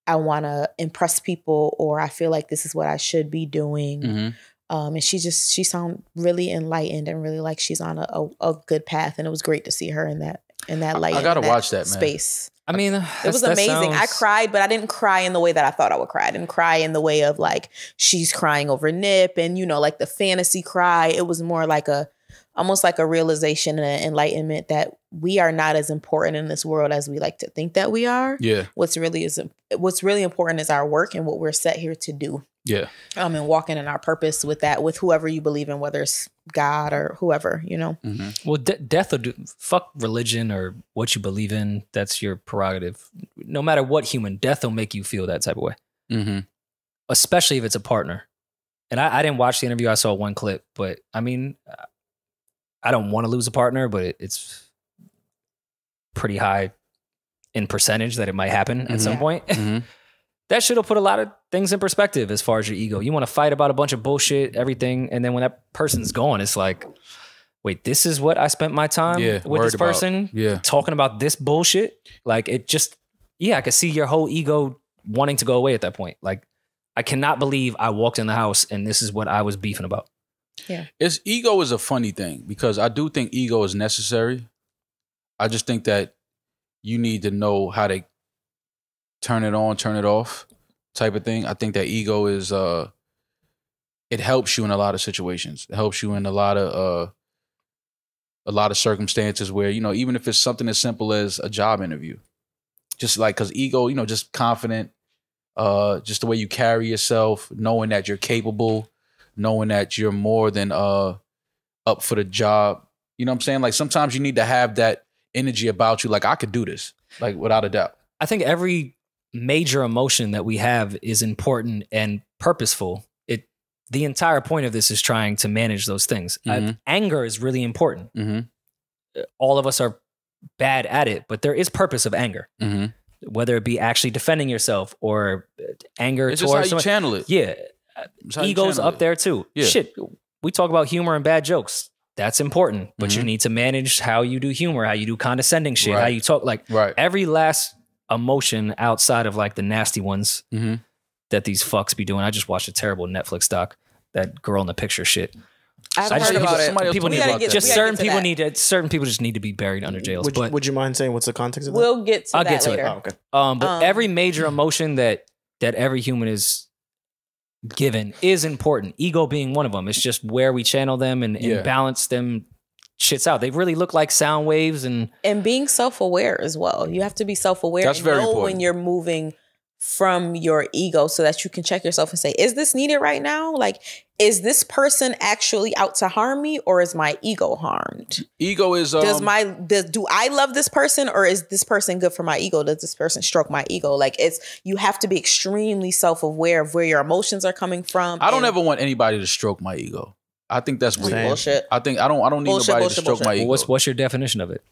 I want to impress people or I feel like this is what I should be doing. And she sounded really enlightened and really like she's on a good path. And it was great to see her in that light. I gotta watch that, man. Space. I mean, It was amazing. I cried, but I didn't cry in the way that I thought I would cry. I didn't cry in the way of like she's crying over Nip and, you know, like the fantasy cry. It was more like almost like a realization and an enlightenment that we are not as important in this world as we like to think that we are. Yeah. What's really important is our work and what we're set here to do. Yeah. And walking in our purpose with that, with whoever you believe in, whether it's God or whoever, you know. Mm-hmm. Well, death will do. Fuck religion or what you believe in. That's your prerogative. No matter what human, death will make you feel that type of way. Mm-hmm. Especially if it's a partner. And I didn't watch the interview. I saw one clip, but I mean, I don't want to lose a partner, but it's pretty high in percentage that it might happen at some point. Mm-hmm. That shit'll put a lot of things in perspective as far as your ego. You want to fight about a bunch of bullshit, everything, and then when that person's gone, it's like, wait, this is what I spent my time with this person talking about this bullshit? Like it just, I could see your whole ego wanting to go away at that point. Like, I cannot believe I walked in the house and this is what I was beefing about. Yeah. Ego is a funny thing because I do think ego is necessary. I just think that you need to know how to turn it on, turn it off type of thing. I think that ego is, it helps you in a lot of situations. It helps you in a lot of circumstances where, you know, even if it's something as simple as a job interview, just like, cause ego, you know, just confident, just the way you carry yourself, knowing that you're capable, knowing that you're more than, up for the job. You know what I'm saying? Like sometimes you need to have that energy about you. Like I could do this, like without a doubt. I think every major emotion that we have is important and purposeful. The entire point of this is trying to manage those things. Mm-hmm. Anger is really important. Mm-hmm. All of us are bad at it, but there is purpose of anger. Mm-hmm. Whether it be actually defending yourself or anger It's towards just how you channel it. Yeah. It's how you Ego's channel up it. there too. Yeah. Shit. We talk about humor and bad jokes. That's important, but you Mhm. need to manage how you do humor, how you do condescending shit, how Right. you talk. Like Right. every last emotion outside of like the nasty ones Mm-hmm. that these fucks be doing. I just watched a terrible Netflix doc, that girl in the picture shit. I haven't heard about it. People We need gotta to get- just we gotta certain get to people that. need to certain people just need to be buried under jails. But Would you mind saying what's the context of that? We'll get to I'll that get to it. later. Oh, okay. but every major emotion that every human is given is important. Ego being one of them. It's just where we channel them and balance them shits out. They really look like sound waves and being self-aware as well. You have to be self-aware That's and very know important. when you're moving from your ego so that you can check yourself and say, is this needed right now? Like, is this person actually out to harm me or is my ego harmed? Ego is do I love this person or is this person good for my ego? Does this person stroke my ego? Like you have to be extremely self-aware of where your emotions are coming from. I don't ever want anybody to stroke my ego. I think that's weird. Bullshit. I think I don't need Bullshit, nobody bullshit, to stroke my ego. what's your definition of it?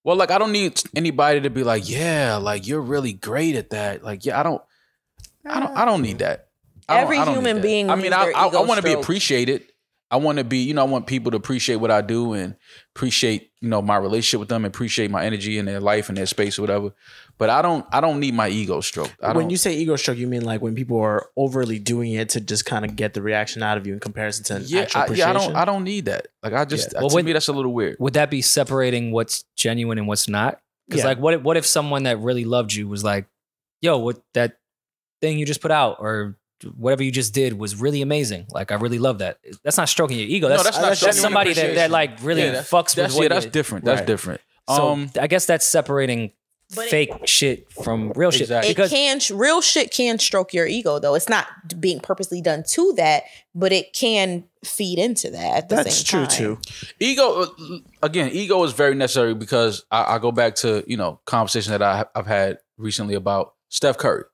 Well, like I don't need anybody to be like, yeah, like you're really great at that. Like, yeah, I don't need that. Every I don't human need that. being I mean, needs I their ego want to be stroked. appreciated. I want to be, I want people to appreciate what I do and appreciate, my relationship with them, appreciate my energy in their life and their space or whatever. But I don't need my ego stroked. When you say ego stroke, you mean like when people are overly doing it to just kind of get the reaction out of you in comparison to actual appreciation? I don't need that. Like I just, Well, to me, that's a little weird. Would that be separating what's genuine and what's not? Because like what if someone that really loved you was like, yo, what that thing you just put out or whatever you just did was really amazing. Like I really love that. That's not stroking your ego. That's, No, that's not that's genuine somebody that appreciation. like really fucks with what that's you- different. Right. That's different. So I guess that's separating fake shit from real shit. Exactly. Because Real shit can stroke your ego though. It's not being purposely done to that, but it can feed into that at the That's same true time. too. Ego is very necessary because I go back to, conversation that I've had recently about Steph Curry.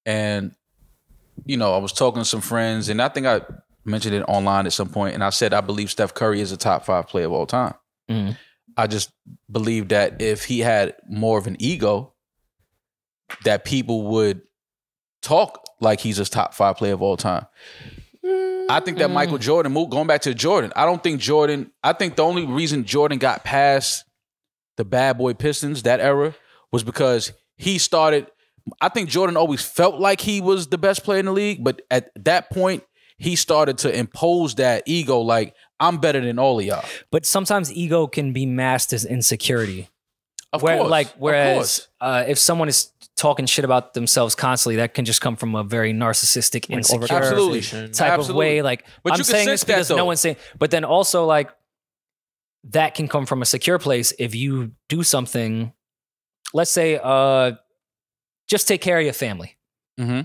And, I was talking to some friends and I think I mentioned it online at some point and I said, I believe Steph Curry is a top 5 player of all time. Mhm. I just believe that if he had more of an ego, that people would talk like he's a top 5 player of all time. I think that Michael Jordan, going back to Jordan, I think the only reason Jordan got past the bad boy Pistons, that era, was because he started I think Jordan always felt like he was the best player in the league, but at that point, he started to impose that ego, like, I'm better than all of y'all. But sometimes ego can be masked as insecurity. Of course. Whereas if someone is talking shit about themselves constantly, that can just come from a very narcissistic, insecure type of way. Like, but I'm saying this because no one's saying, but then also like that can come from a secure place. If you do something, let's say, just take care of your family. Mm-hmm.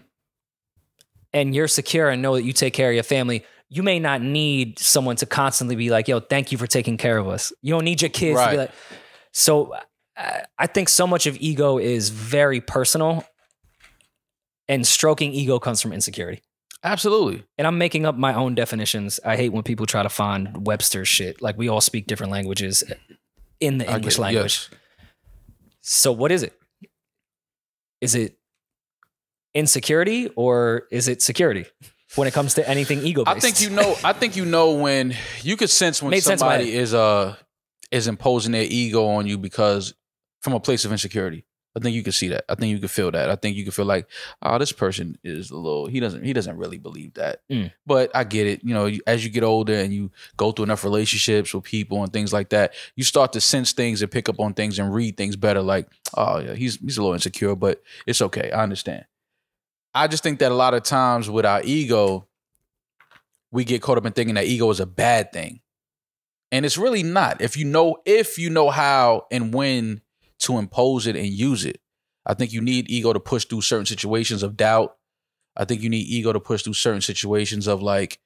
And you're secure and know that you take care of your family, you may not need someone to constantly be like, yo, thank you for taking care of us. You don't need your kids to be like, so I think so much of ego is very personal, and stroking ego comes from insecurity. Absolutely. And I'm making up my own definitions. I hate when people try to find Webster's shit. Like, we all speak different languages in the English language. Yes. So what is it? Is it insecurity or is it security when it comes to anything ego-based? I think you know when you could sense when somebody is imposing their ego on you because from a place of insecurity. I think you can see that. I think you can feel that. I think you can feel like, oh, this person is a little, he doesn't really believe that. But I get it. You know, as you get older and you go through enough relationships with people and things like that, you start to sense things and pick up on things and read things better. Like, oh yeah, he's a little insecure, but it's okay. I understand. I just think that a lot of times with our ego, we get caught up in thinking that ego is a bad thing. And it's really not. If you know how and when to impose it and use it. I think you need ego to push through certain situations of doubt. I think you need ego to push through certain situations of like,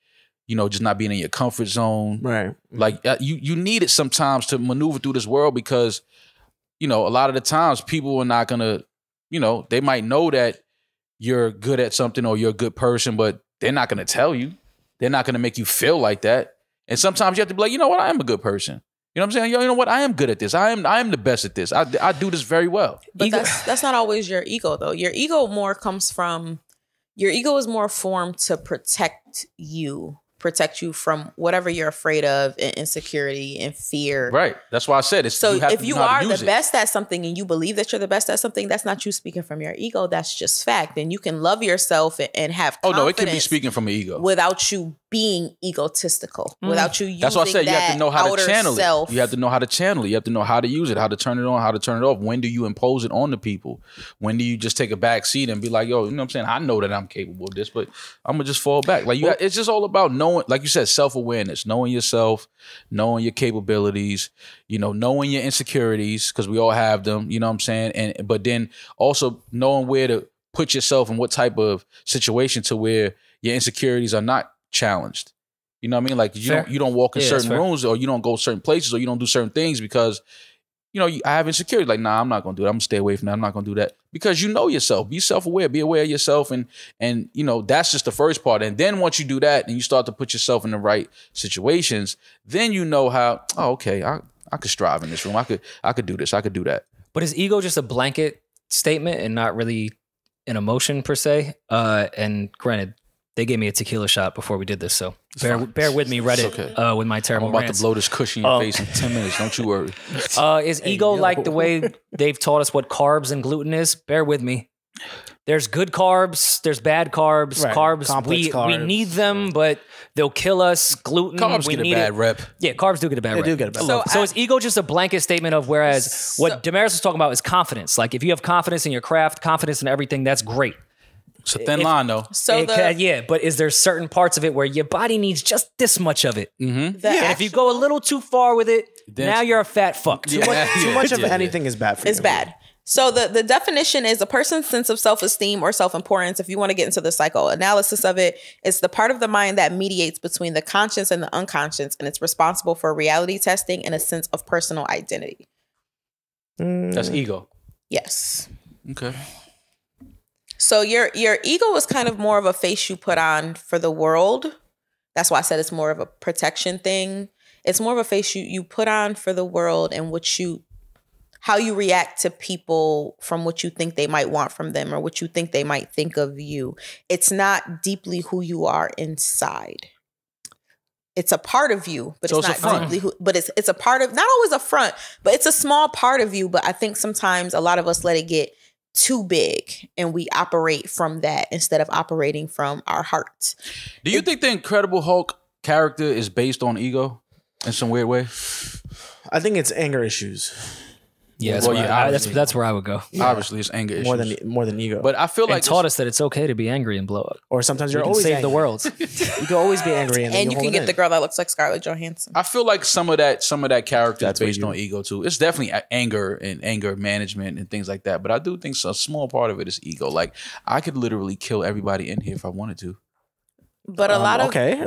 you know, just not being in your comfort zone. Right. Like you need it sometimes to maneuver through this world because, you know, a lot of the times people are not going to, you know, they might know that you're good at something or you're a good person, but they're not going to tell you. They're not going to make you feel like that. And sometimes you have to be like, you know what? I am a good person. You know what I'm saying? Yo, you know what? I am good at this. I am the best at this. I do this very well. But that's not always your ego, though. Your ego is more formed to protect you from whatever you're afraid of, and insecurity and fear. Right. That's why I said it's. So if you are the best at something and you believe that you're the best at something, that's not you speaking from your ego. That's just fact. And you can love yourself and have confidence. Oh no, it can be speaking from an ego without you being egotistical. Without you using that's why I said you have to know how to channel self. it. You have to know how to channel it. You have to know how to use it, how to turn it on, how to turn it off. When do you impose it on the people? When do you just take a back seat and be like, yo, you know what I'm saying? I know that I'm capable of this, but I'm gonna just fall back. Like it's just all about knowing, like you said, self-awareness, knowing yourself, knowing your capabilities, you know, knowing your insecurities, because we all have them, you know what I'm saying? But then also knowing where to put yourself in what type of situation to where your insecurities are not challenged. You know what I mean? Like you don't walk in certain rooms, or you don't go certain places, or you don't do certain things because, you know, I have insecurity. Like, nah, I'm not gonna do that. I'm gonna stay away from that. I'm not gonna do that. Because you know yourself. Be self-aware. Be aware of yourself. And you know, that's just the first part. And then once you do that and you start to put yourself in the right situations, then you know how, oh, okay, I could strive in this room. I could do this. I could do that. But is ego just a blanket statement and not really an emotion per se? And granted, they gave me a tequila shot before we did this, so bear with me, Reddit, okay. With my terrible I'm about rants. to blow this cushion in your face in 10 minutes. Don't you worry. Is ego like the way they've taught us what carbs and gluten is? Bear with me. There's good carbs. There's bad carbs. Right. Carbs, we need them, but they'll kill us. Gluten, carbs get a bad rep. Yeah, carbs do get a bad rep. They do get a bad rep. So is ego just a blanket statement of what Damaris was talking about is confidence? Like if you have confidence in your craft, confidence in everything, that's great. It's a thin line, though. But is there certain parts of it where your body needs just this much of it? Mm-hmm. And if you go a little too far with it, now you're a fat fuck. Too much of anything is bad for you. It's bad. So the definition is a person's sense of self-esteem or self-importance. If you want to get into the psychoanalysis of it, it's the part of the mind that mediates between the conscious and the unconscious, and it's responsible for reality testing and a sense of personal identity. That's ego. Yes. Okay. So your ego is kind of more of a face you put on for the world. That's why I said it's more of a protection thing. It's more of a face you put on for the world and how you react to people from what you think they might want from them or what you think they might think of you. It's not deeply who you are inside. It's a part of you, but it's not deeply but it's a part of, not always a front, but it's a small part of you. But I think sometimes a lot of us let it get too big, and we operate from that instead of operating from our hearts. Do you think the Incredible Hulk character is based on ego in some weird way? I think it's anger issues. Yeah, Well, that's where I would go. Obviously, it's anger issues. More than ego. But I feel like It taught us that it's okay to be angry and blow up. or sometimes We you're can always save angry. the world. You can always be angry, and, then And you can hold get it the in. girl that looks like Scarlett Johansson. I feel like some of that character That's is based what on ego too. It's definitely anger and anger management and things like that. But I do think a small part of it is ego. Like I could literally kill everybody in here if I wanted to. But a lot of okay.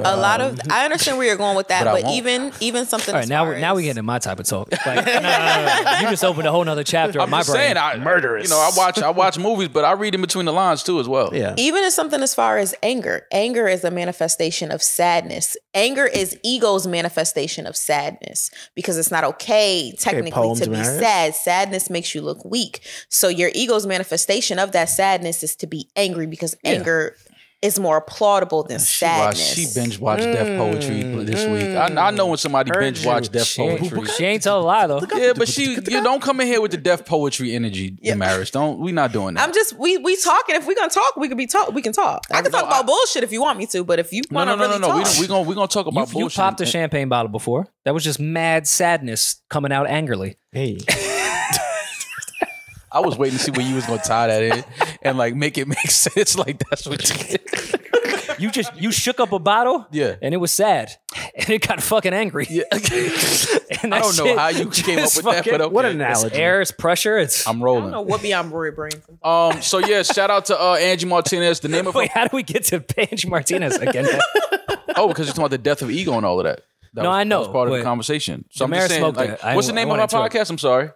I understand where you're going with that, But I but won't. even something. All right, now we get into my type of talk. Like, no. You just opened a whole nother chapter I'm of my just brain. saying, Murderous. You know, I watch movies, but I read in between the lines too as well. Yeah. Even as something as far as anger. Anger is a manifestation of sadness. Anger is ego's manifestation of sadness because it's not okay technically poem to to be Marius. sad. Sadness makes you look weak. So your ego's manifestation of that sadness is to be angry because anger is more applaudable than sadness. She binge watched Deaf Poetry this week. I know when somebody binge watched Deaf Poetry. She ain't tell a lie though. Yeah, but you don't come in here with the Deaf Poetry energy, Damaris. We not doing that. I'm just we talking. If we're gonna talk, we can talk. We can talk. I can talk about bullshit if you want me to, but if you want to really talk, We gonna talk about You bullshit. popped a champagne bottle before. That was just mad sadness coming out angrily. Hey. I was waiting to see where you was gonna tie that in and like make it make sense. Like that's what you did. You shook up a bottle, Yeah. and it was sad, and it got fucking angry. Yeah. And I that don't know shit how you came up just with that, but okay. What an It's analogy. air, it's pressure. It's I'm I don't rolling. know what beyond Rory brain. So yeah, shout out to Angie Martinez. The name of wait. How do we get to Angie Martinez again? because you're talking about the death of ego and all of that. No, I know, That was part of the but conversation. So I'm Damaris just saying, smoked like, it. I what's the name of wanna our interrupt. podcast? I'm sorry.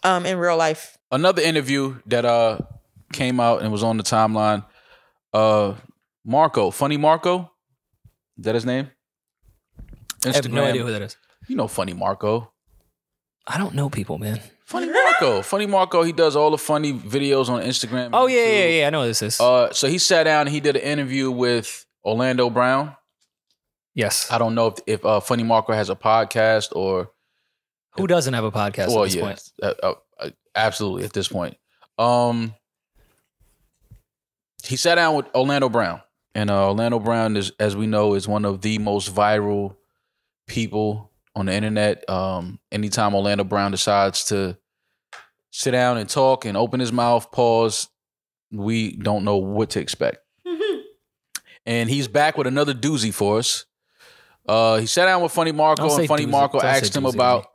In real life. Another interview that came out and was on the timeline. Marco, Funny Marco. Is that his name? I have no idea who that is. You know Funny Marco. I don't know people, man. Funny Marco. Funny Marco, he does all the funny videos on Instagram. and Oh YouTube. yeah. I know who this is. So he sat down and he did an interview with Orlando Brown. yes. I don't know if Funny Marco has a podcast or Who doesn't have a podcast at this point? Absolutely at this point. He sat down with Orlando Brown, and Orlando Brown is, as we know, is one of the most viral people on the internet. Anytime Orlando Brown decides to sit down and talk and open his mouth, pause, we don't know what to expect. And he's back with another doozy for us. He sat down with Funny Marco, Don't say and Funny doozy. Marco Don't say asked him doozy to about.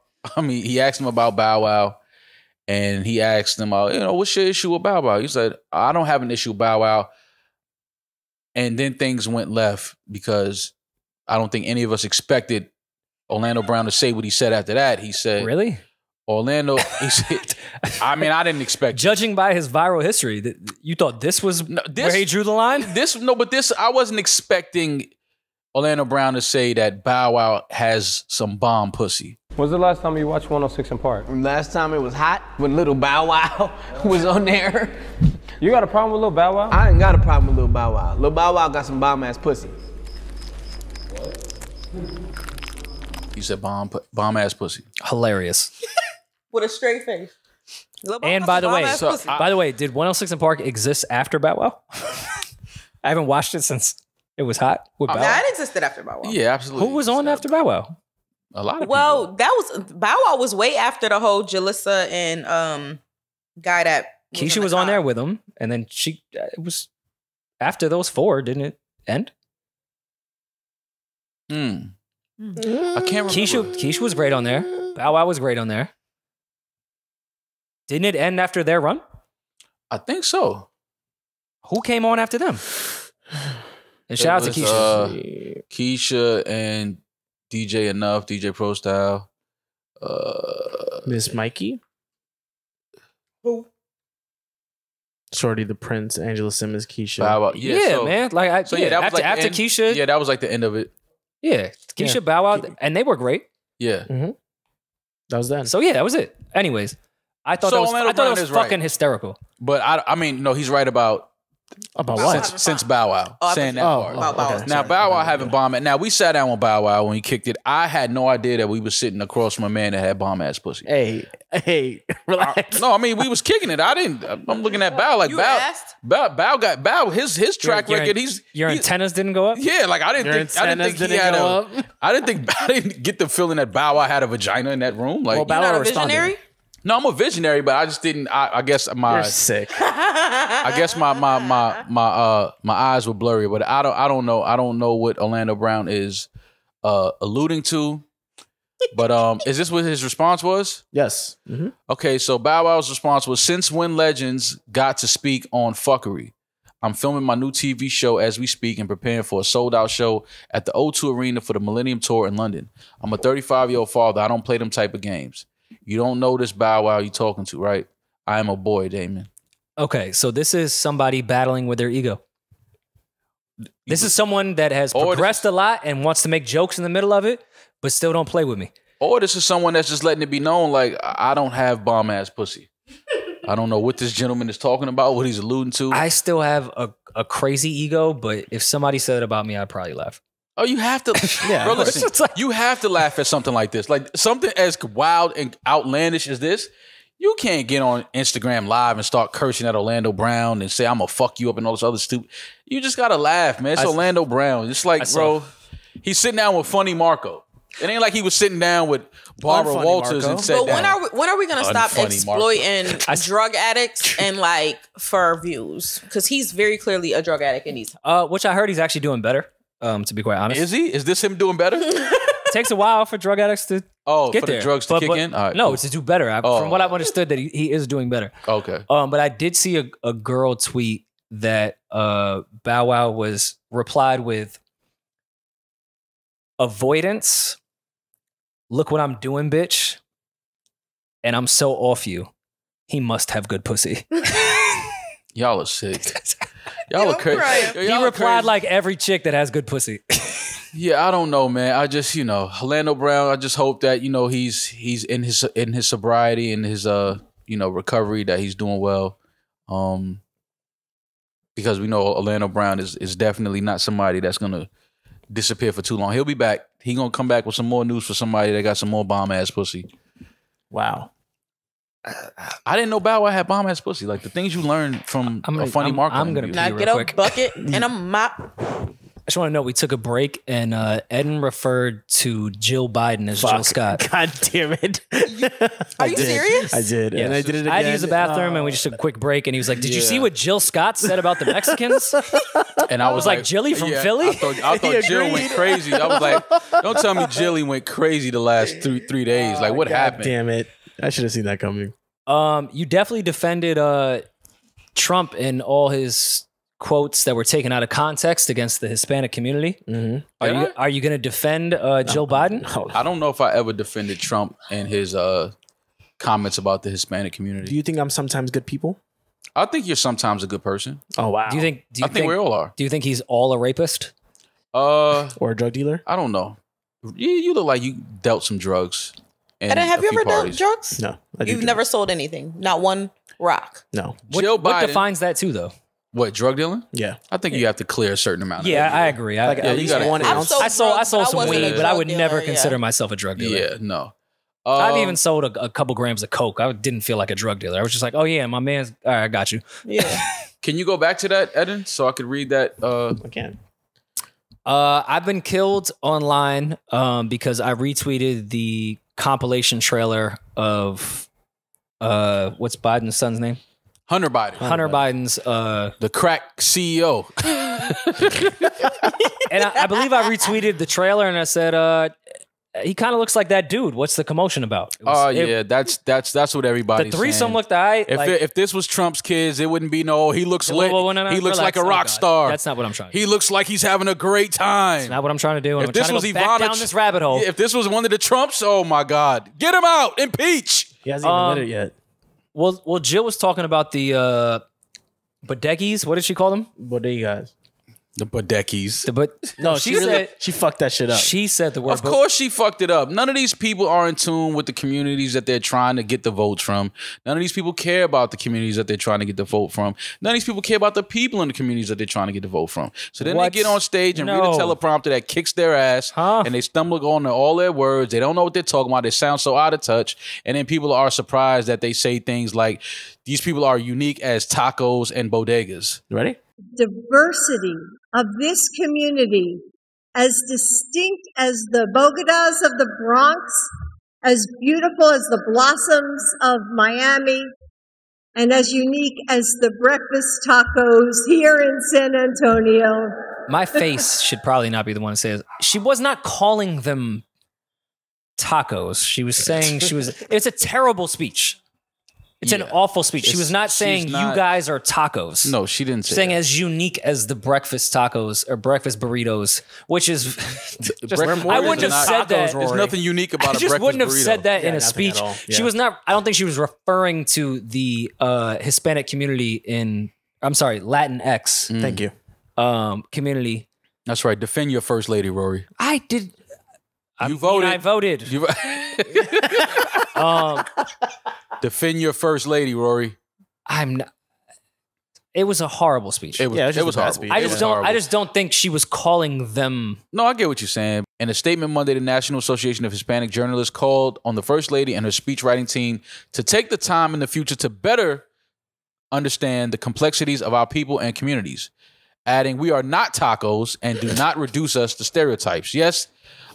He asked him about Bow Wow, and he asked him, what's your issue with Bow Wow? He said, I don't have an issue with Bow Wow. And then things went left because I don't think any of us expected Orlando Brown to say what he said after that. He said, Really? Orlando, he said, I didn't expect it. Judging by his viral history, you thought this was where he drew the line? I wasn't expecting Orlando Brown to say that Bow Wow has some bomb pussy. When's the last time you watched 106 in Park? Last time it was hot when Little Bow Wow was on there. You got a problem with Lil Bow Wow? I ain't got a problem with Little Bow Wow. Little Bow Wow got some bomb ass pussy. He said bomb ass pussy. Hilarious. With a straight face. And by the way, did 106 in Park exist after Bow Wow? I haven't watched it since it was hot with Bow Wow. That existed after Bow Wow. Yeah, absolutely. Who was on after Bow Wow? A lot of people. Well, that was Bow Wow was way after the whole Jalissa and guy that Keisha was on there with him, and then it was after those four, didn't it end? I can't remember. Keisha was great on there. Bow Wow was great on there. Didn't it end after their run? I think so. Who came on after them? And shout out to Keisha. Keisha and DJ Enough, DJ Pro Style. Miss Mikey? Who? Shorty the Prince, Angela Simmons, Keisha. Bow Wow. Yeah, man. Like, that was like after the end. Keisha. Yeah, that was like the end of it. Yeah, Keisha, Bow Wow, and they were great. Yeah. That was then. So yeah, that was it. Anyways, I thought So that Orlando Brown was is right. fucking hysterical. But no, he's right about what? since Bow Wow saying that part. Okay. Now Bow Wow having bomb. Now we sat down with Bow Wow when he kicked it. I had no idea that we were sitting across from a man that had bomb ass pussy. Hey, Hey, relax. No, I mean we was kicking it. I'm looking at Bow like You Bow. asked? Bow. His track record. Your antennas didn't go up. Yeah, like I didn't think he had a. I didn't get the feeling that Bow Wow had a vagina in that room. Like, Well, Bow You're not Wow a visionary? no, I'm a visionary, but I just didn't. I guess You're sick. I guess my eyes were blurry, but I don't know. I don't know what Orlando Brown is alluding to. But is this what his response was? Yes. Mm-hmm. Okay, so Bow Wow's response was, since when legends got to speak on fuckery? I'm filming my new TV show as we speak and preparing for a sold-out show at the O2 Arena for the Millennium Tour in London. I'm a 35-year-old father. I don't play them type of games. You don't know this Bow Wow you talking to, right? I am a boy, Damon. Okay, so this is somebody battling with their ego. This is someone that has progressed a lot and wants to make jokes in the middle of it, but still don't play with me. Or this is someone that's just letting it be known, like, I don't have bomb-ass pussy. I don't know what this gentleman is talking about, what he's alluding to. I still have a crazy ego, but if somebody said it about me, I'd probably laugh. Oh, you have to, Yeah. bro. Listen, you have to laugh at something like this, like something as wild and outlandish as this. You can't get on Instagram Live and start cursing at Orlando Brown and say I'm gonna fuck you up and all this other stupid. You just gotta laugh, man. It's Orlando Brown. It's like, bro, he's sitting down with Funny Marco. It ain't like he was sitting down with Barbara Unfunny Walters Marco. and said, But when are we gonna stop Unfunny exploiting drug addicts and like for views? Because he's very clearly a drug addict and he's Which I heard he's actually doing better. To be quite honest, Is he? Is this him doing better? it takes a while for drug addicts to Oh, get for there. the drugs to kick in? All right, no, cool. it's to do better. From what I've understood, that he is doing better. Okay. But I did see a girl tweet that Bow Wow was replied with avoidance. Look what I'm doing, bitch. And I'm so off you. He must have good pussy. Y'all are sick. Y'all are crazy. He replied like every chick that has good pussy. Yeah, I don't know, man. I just, Orlando Brown, I just hope that, he's in his sobriety and his recovery, that he's doing well. Because we know Orlando Brown is definitely not somebody that's gonna disappear for too long. He'll be back. He gonna come back with some more news for somebody that got some more bomb ass pussy. Wow. I didn't know Bow Wow had bomb ass pussy. Like the things you learn from a Funny Marco. I'm gonna interview. now get a bucket and a mop. I just want to know, we took a break and Eden referred to Jill Biden as Jill Scott. God damn it. Are you serious? I did. Yeah, and I did it again. I had to use the bathroom and we just took a quick break and he was like, did you see what Jill Scott said about the Mexicans? And I was like, Jilly from Philly? I thought Jill went crazy. I was like, don't tell me Jilly went crazy the last three days. Like, what happened? Damn it. I should have seen that coming. You definitely defended Trump in all his quotes that were taken out of context against the Hispanic community. Mm-hmm. Are you going to defend Jill Biden? No. I don't know if I ever defended Trump and his comments about the Hispanic community. Do you think I'm sometimes good people? I think you're sometimes a good person. Oh, wow. Do you think we all are. Do you think he's all a rapist? Or a drug dealer? I don't know. You look like you dealt some drugs. And have you ever done drugs? No. You've never sold anything. Not one rock. No. Jill What Biden defines that too, though? What, drug dealing? Yeah. I think you have to clear a certain amount. Yeah, of I agree. Like at least 1 ounce. I sold some weed, but I would never dealer, consider myself a drug dealer. Yeah, no. I've even sold a couple grams of coke. I didn't feel like a drug dealer. I was just like, oh yeah, my man's. All right, I got you. Yeah. Can you go back to that, Eden, so I could read that? I can. I've been killed online because I retweeted the compilation trailer of what's Biden's son's name? Hunter Biden. Hunter Biden's the crack CEO. And I believe I retweeted the trailer and I said, he kind of looks like that dude. What's the commotion about? Yeah, that's what everybody's the threesome saying. looked alright. If this was Trump's kids, it wouldn't be he looks lit. No, he looks relax, like a oh rock God. star. That's not what I'm trying to do. He looks like he's having a great time. That's not what I'm trying to do. If this was back Ivana down this rabbit hole. If this was one of the Trumps, oh my God. Get him out. Impeach. He hasn't even admitted it yet. Well, Jill was talking about the bodeguis. What did she call them? Bodegas. The Bodeckis. No, she she said she fucked that shit up. she said the word. Of course she fucked it up. None of these people are in tune with the communities that they're trying to get the votes from. None of these people care about the communities that they're trying to get the vote from. None of these people care about the people in the communities that they're trying to get the vote from. So then What? they get on stage and read a No. teleprompter that kicks their ass and they stumble on all their words. They don't know what they're talking about. They sound so out of touch. And then people are surprised that they say things like, these people are unique as tacos and bodegas. You ready? Diversity of this community, as distinct as the Bogotas of the Bronx, as beautiful as the blossoms of Miami, and as unique as the breakfast tacos here in San Antonio. My face should probably not be the one that says she was not calling them tacos. She was saying it's a terrible speech. It's an awful speech. She was not saying you guys are tacos. No, she didn't say saying that. as unique as the breakfast tacos or breakfast burritos, which is just, I wouldn't have said that. There's nothing unique about I a just breakfast wouldn't have burrito. said that in a nothing speech. at all. She Yeah. was not. I don't think she was referring to the Hispanic community in. I'm sorry, Latinx. Thank you. Community. That's right. Defend your first lady, Rory. I did. You voted. I voted. You, defend your first lady, Rory. I'm not. It was a horrible speech. It was, Yeah, it was it just was a bad horrible. speech. I It just was don't. horrible. I just don't think she was calling them. No, I get what you're saying. In a statement Monday, the National Association of Hispanic Journalists called on the First Lady and her speechwriting team to take the time in the future to better understand the complexities of our people and communities, adding, "We are not tacos and do not reduce us to stereotypes. Yes,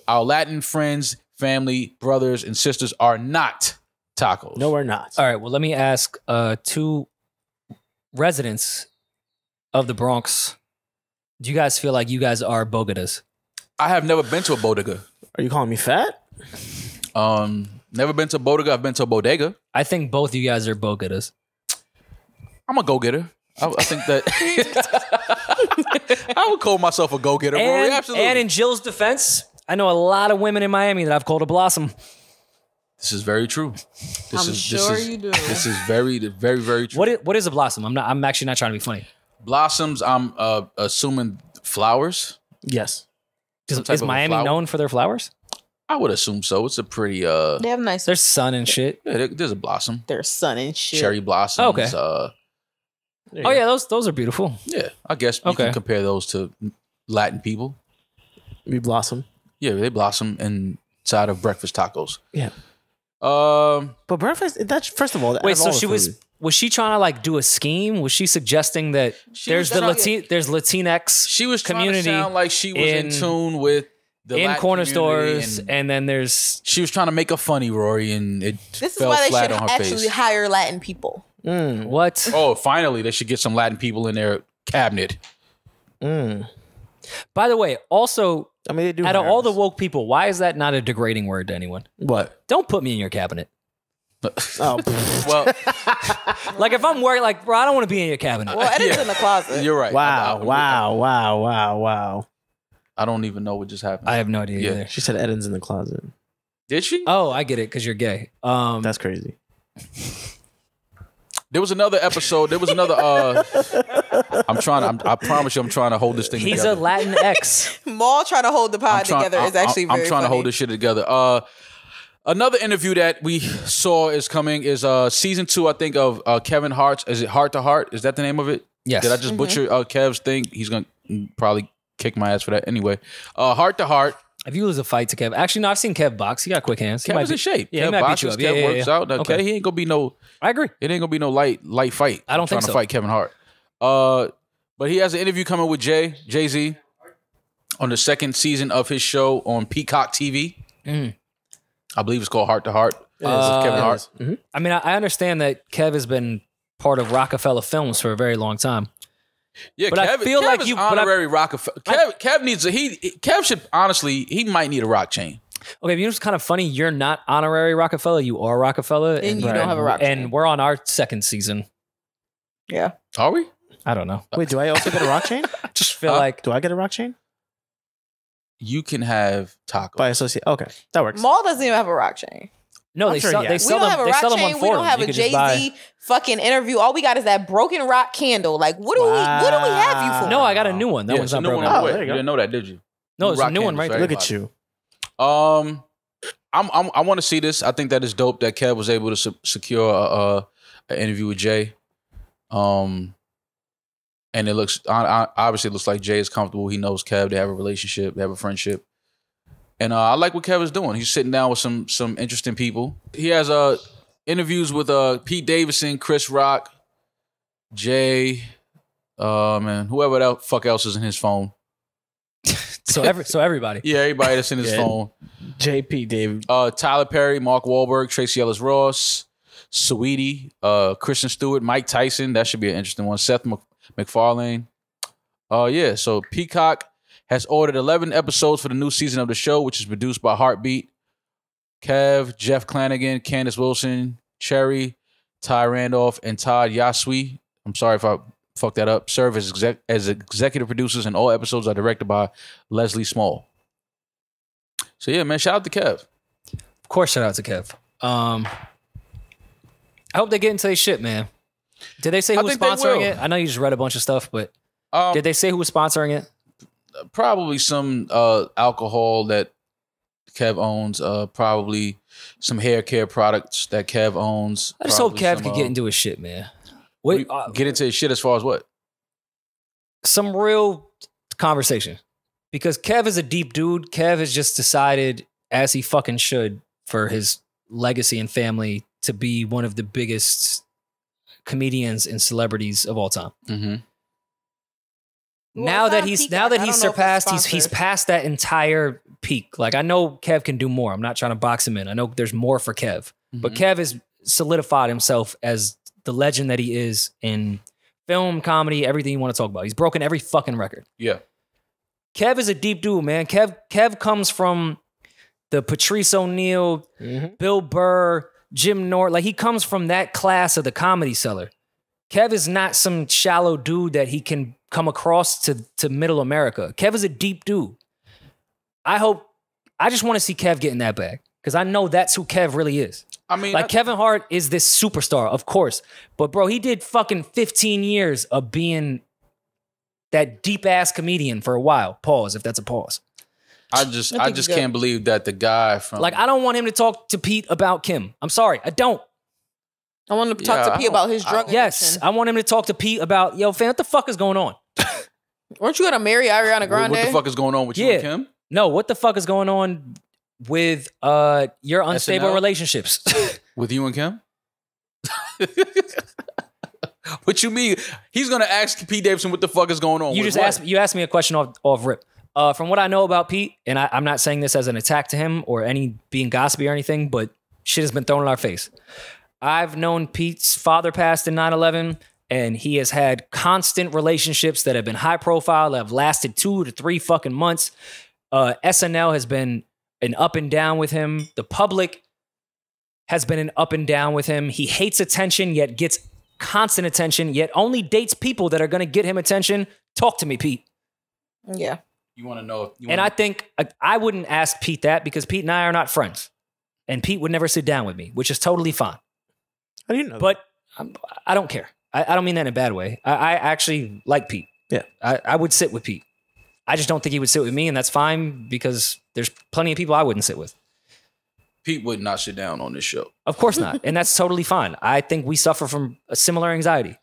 our Latin friends, family, brothers, and sisters are not tacos." No, we're not. All right. Well, let me ask two residents of the Bronx. Do you guys feel like you guys are Bogotas? I have never been to a bodega. Are you calling me fat? Never been to a bodega. I've been to a bodega. I think both of you guys are Bogotas. I'm a go-getter. I think that I would call myself a go-getter, Rory. Absolutely. And in Jill's defense, I know a lot of women in Miami that I've called a blossom. This is very true. I'm sure you do. This is very, very, very true. What is a blossom? I'm actually not trying to be funny. Blossoms, I'm assuming flowers. Yes. Some type Is of a Miami flower. known for their flowers? I would assume so. It's a pretty They have nice. There's sun and shit. yeah, there's a blossom. Their sun and shit. Cherry blossoms. Okay. There you Oh go. yeah, those are beautiful. Yeah, I guess you Okay. can compare those to Latin people. We blossom. Yeah, they blossom inside of breakfast tacos. Yeah. Um, But breakfast, that's first of all. out Wait, of so all the she food- was she trying to like do a scheme? Was she suggesting that there's Latinx she was trying community to sound like she was in tune with the in Latin corner community, stores, and then there's she was trying to make a funny, Rory, and it This is fell why they flat should on her actually face. hire Latin people. what? Oh, finally, they should get some Latin people in their cabinet. By the way, also I mean, they do. out of hire all the us. woke people, why is that not a degrading word to anyone? What? Don't put me in your cabinet. Oh, Well, Like if I'm worried, like bro, I don't want to be in your cabinet. Well, Eddie's in the closet. you're right. wow, I- wow, wow, wow, wow. I don't even know what just happened. I have no idea Yeah. either. She said Eden's in the closet. Did she? Oh, I get it because you're gay. That's crazy. There was another episode. There was another. I promise you, I'm trying to hold this thing he's together. a Latin X. Maul trying to hold the pod together is actually very I'm trying to hold this shit together. Another interview that we saw is coming is season 2, I think, of Kevin Hart's. Is it Heart to Heart? Is that the name of it? Yes. Did I just butcher Kev's thing? He's gonna probably kick my ass for that. Anyway, Heart to Heart. If you lose a fight to Kev, actually no, I've seen Kev box. He got quick hands. He Kev might is be- in shape. Yeah, Kev he might beat boxes, you up. Kev Yeah, works out. Okay, Okay. he ain't gonna be no. I agree. It ain't gonna be no light fight. I don't think trying so. to fight Kevin Hart. But he has an interview coming with Jay-Z on the second season of his show on Peacock TV. I believe it's called Heart to Heart. With Kevin Hart. I mean, I understand that Kev has been part of Rockefeller Films for a very long time. Yeah, But I Kev, feel Kev like is you- but I- honorary Rockefeller. Kev needs Kev should honestly, he might need a rock chain. Okay, you know what's kind of funny? You're not honorary Rockefeller. You are Rockefeller. And you don't have a rock chain. And we're on our second season. Yeah. Are we? I don't know. Wait, do I also get a rock chain? I just feel like Do I get a rock chain? You can have tacos. By associate. Okay, that works. Maul doesn't even have a rock chain. No, I'm they sure sell. he They has. We sell don't them. have a They rock sell them on chain. We don't forums. have You a could Jay just buy. Z fucking interview. All we got is that broken rock candle. Like, what do we have you for? No, I got a new one. That Yeah, one's it's a not new one. broken. on the way. there you You go. didn't know that, did you? No, it's a Rock new one candles right for there. Look at you. I want to see this. I think that is dope that Kev was able to secure an interview with Jay. And it looks obviously it looks like Jay is comfortable. He knows Kev. They have a relationship. They have a friendship. And I like what Kev is doing. He's sitting down with some interesting people. He has interviews with Pete Davidson, Chris Rock, Jay, man, whoever the fuck else is in his phone. So everybody. Yeah, everybody that's in his phone. JP, David. Tyler Perry, Mark Wahlberg, Tracy Ellis Ross, Saweetie, Kristen Stewart, Mike Tyson. That should be an interesting one. Seth MacFarlane. Yeah, so Peacock has ordered 11 episodes for the new season of the show, which is produced by Heartbeat. Kev, Jeff Flanagan, Candace Wilson, Cherry, Ty Randolph, and Todd Yasui. I'm sorry if I fucked that up. Serve as executive producers, and all episodes are directed by Leslie Small. So yeah, man, shout out to Kev. Of course, shout out to Kev. I hope they get into their shit, man. Did they say who was sponsoring it? I know you just read a bunch of stuff, but did they say who was sponsoring it? Probably some alcohol that Kev owns. Probably some hair care products that Kev owns. I just hope Kev could get into his shit, man. Wait, get into his shit as far as what? Some real conversation. Because Kev is a deep dude. Kev has just decided, as he fucking should, for his legacy and family to be one of the biggest comedians and celebrities of all time. Mm-hmm. Now that he's surpassed, he's past that entire peak. Like, I know Kev can do more. I'm not trying to box him in. I know there's more for Kev. But Kev has solidified himself as the legend that he is in film, comedy, everything you want to talk about. He's broken every fucking record. Yeah. Kev is a deep dude, man. Kev comes from the Patrice O'Neal, Bill Burr, Jim Norton. Like, he comes from that class of the Comedy Cellar. Kev is not some shallow dude that he can come across to middle America. Kev is a deep dude. I just want to see Kev get in that bag because I know that's who Kev really is. I mean, like, Kevin Hart is this superstar, of course. But, bro, he did fucking 15 years of being that deep-ass comedian for a while. Pause, if that's a pause. I just can't believe that the guy from... Like, I don't want him to talk to Pete about Kim. I'm sorry, I don't. I want him to talk to Pete about his drug addiction. Yes, I want him to talk to Pete about, yo, fam, what the fuck is going on? Weren't you going to marry Ariana Grande? What the fuck is going on with you and Kim? No, what the fuck is going on with your unstable SNL? relationships? With you and Kim? What you mean? He's gonna ask Pete Davidson what the fuck is going on. You just asked me a question off rip. From what I know about Pete, and I'm not saying this as an attack to him or any being gossipy or anything, but shit has been thrown in our face. I've known Pete's father passed in 9/11, and he has had constant relationships that have been high profile, that have lasted 2 to 3 fucking months. SNL has been an up and down with him. The public has been an up and down with him. He hates attention, yet gets constant attention, yet only dates people that are going to get him attention. Talk to me, Pete. Yeah. You want to know? I think I wouldn't ask Pete that because Pete and I are not friends. And Pete would never sit down with me, which is totally fine. I didn't know but I don't care. I don't mean that in a bad way. I actually like Pete. Yeah. I would sit with Pete. I just don't think he would sit with me, and that's fine because there's plenty of people I wouldn't sit with. Pete would not sit down on this show. Of course not. And that's totally fine. I think we suffer from a similar anxiety.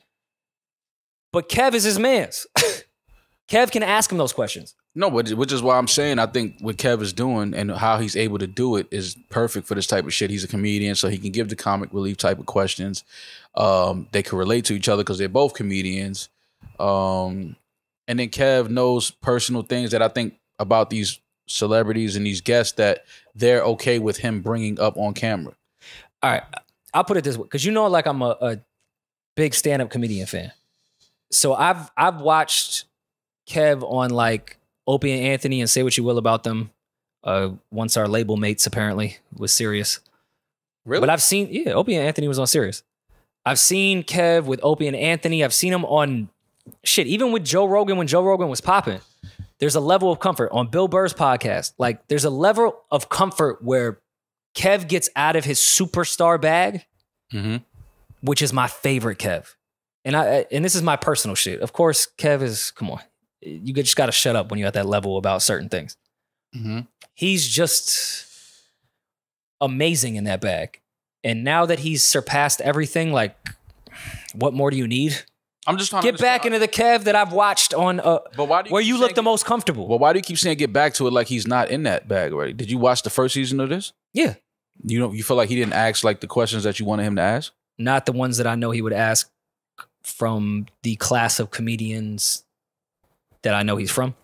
But Kev is his man's. Kev can ask him those questions. No, but which is why I'm saying I think what Kev is doing and how he's able to do it is perfect for this type of shit. He's a comedian, so he can give the comic relief type of questions. They can relate to each other because they're both comedians. And then Kev knows personal things that I think about these celebrities and these guests that they're okay with him bringing up on camera. All right. I'll put it this way. Because you know, like, I'm a big stand-up comedian fan. So I've watched Kev on, like, Opie and Anthony and Say What You Will About Them. Once our label mates, apparently, was Sirius. Really? But I've seen, Opie and Anthony was on Sirius. I've seen Kev with Opie and Anthony. I've seen him on shit, even with Joe Rogan when Joe Rogan was popping. There's a level of comfort on Bill Burr's podcast. Like, there's a level of comfort where Kev gets out of his superstar bag, Mm-hmm. which is my favorite Kev. And this is my personal shit. Of course, Kev is, come on. You just got to shut up when you're at that level about certain things. Mm-hmm. He's just amazing in that bag. And now that he's surpassed everything, like, what more do you need? I'm just trying to get back into the Kev that I've watched on but why do you where you look the most comfortable. Well, why do you keep saying get back to it like he's not in that bag already? Did you watch the first season of this? Yeah. You feel like he didn't ask like the questions that you wanted him to ask? Not the ones that I know he would ask from the class of comedians that I know he's from.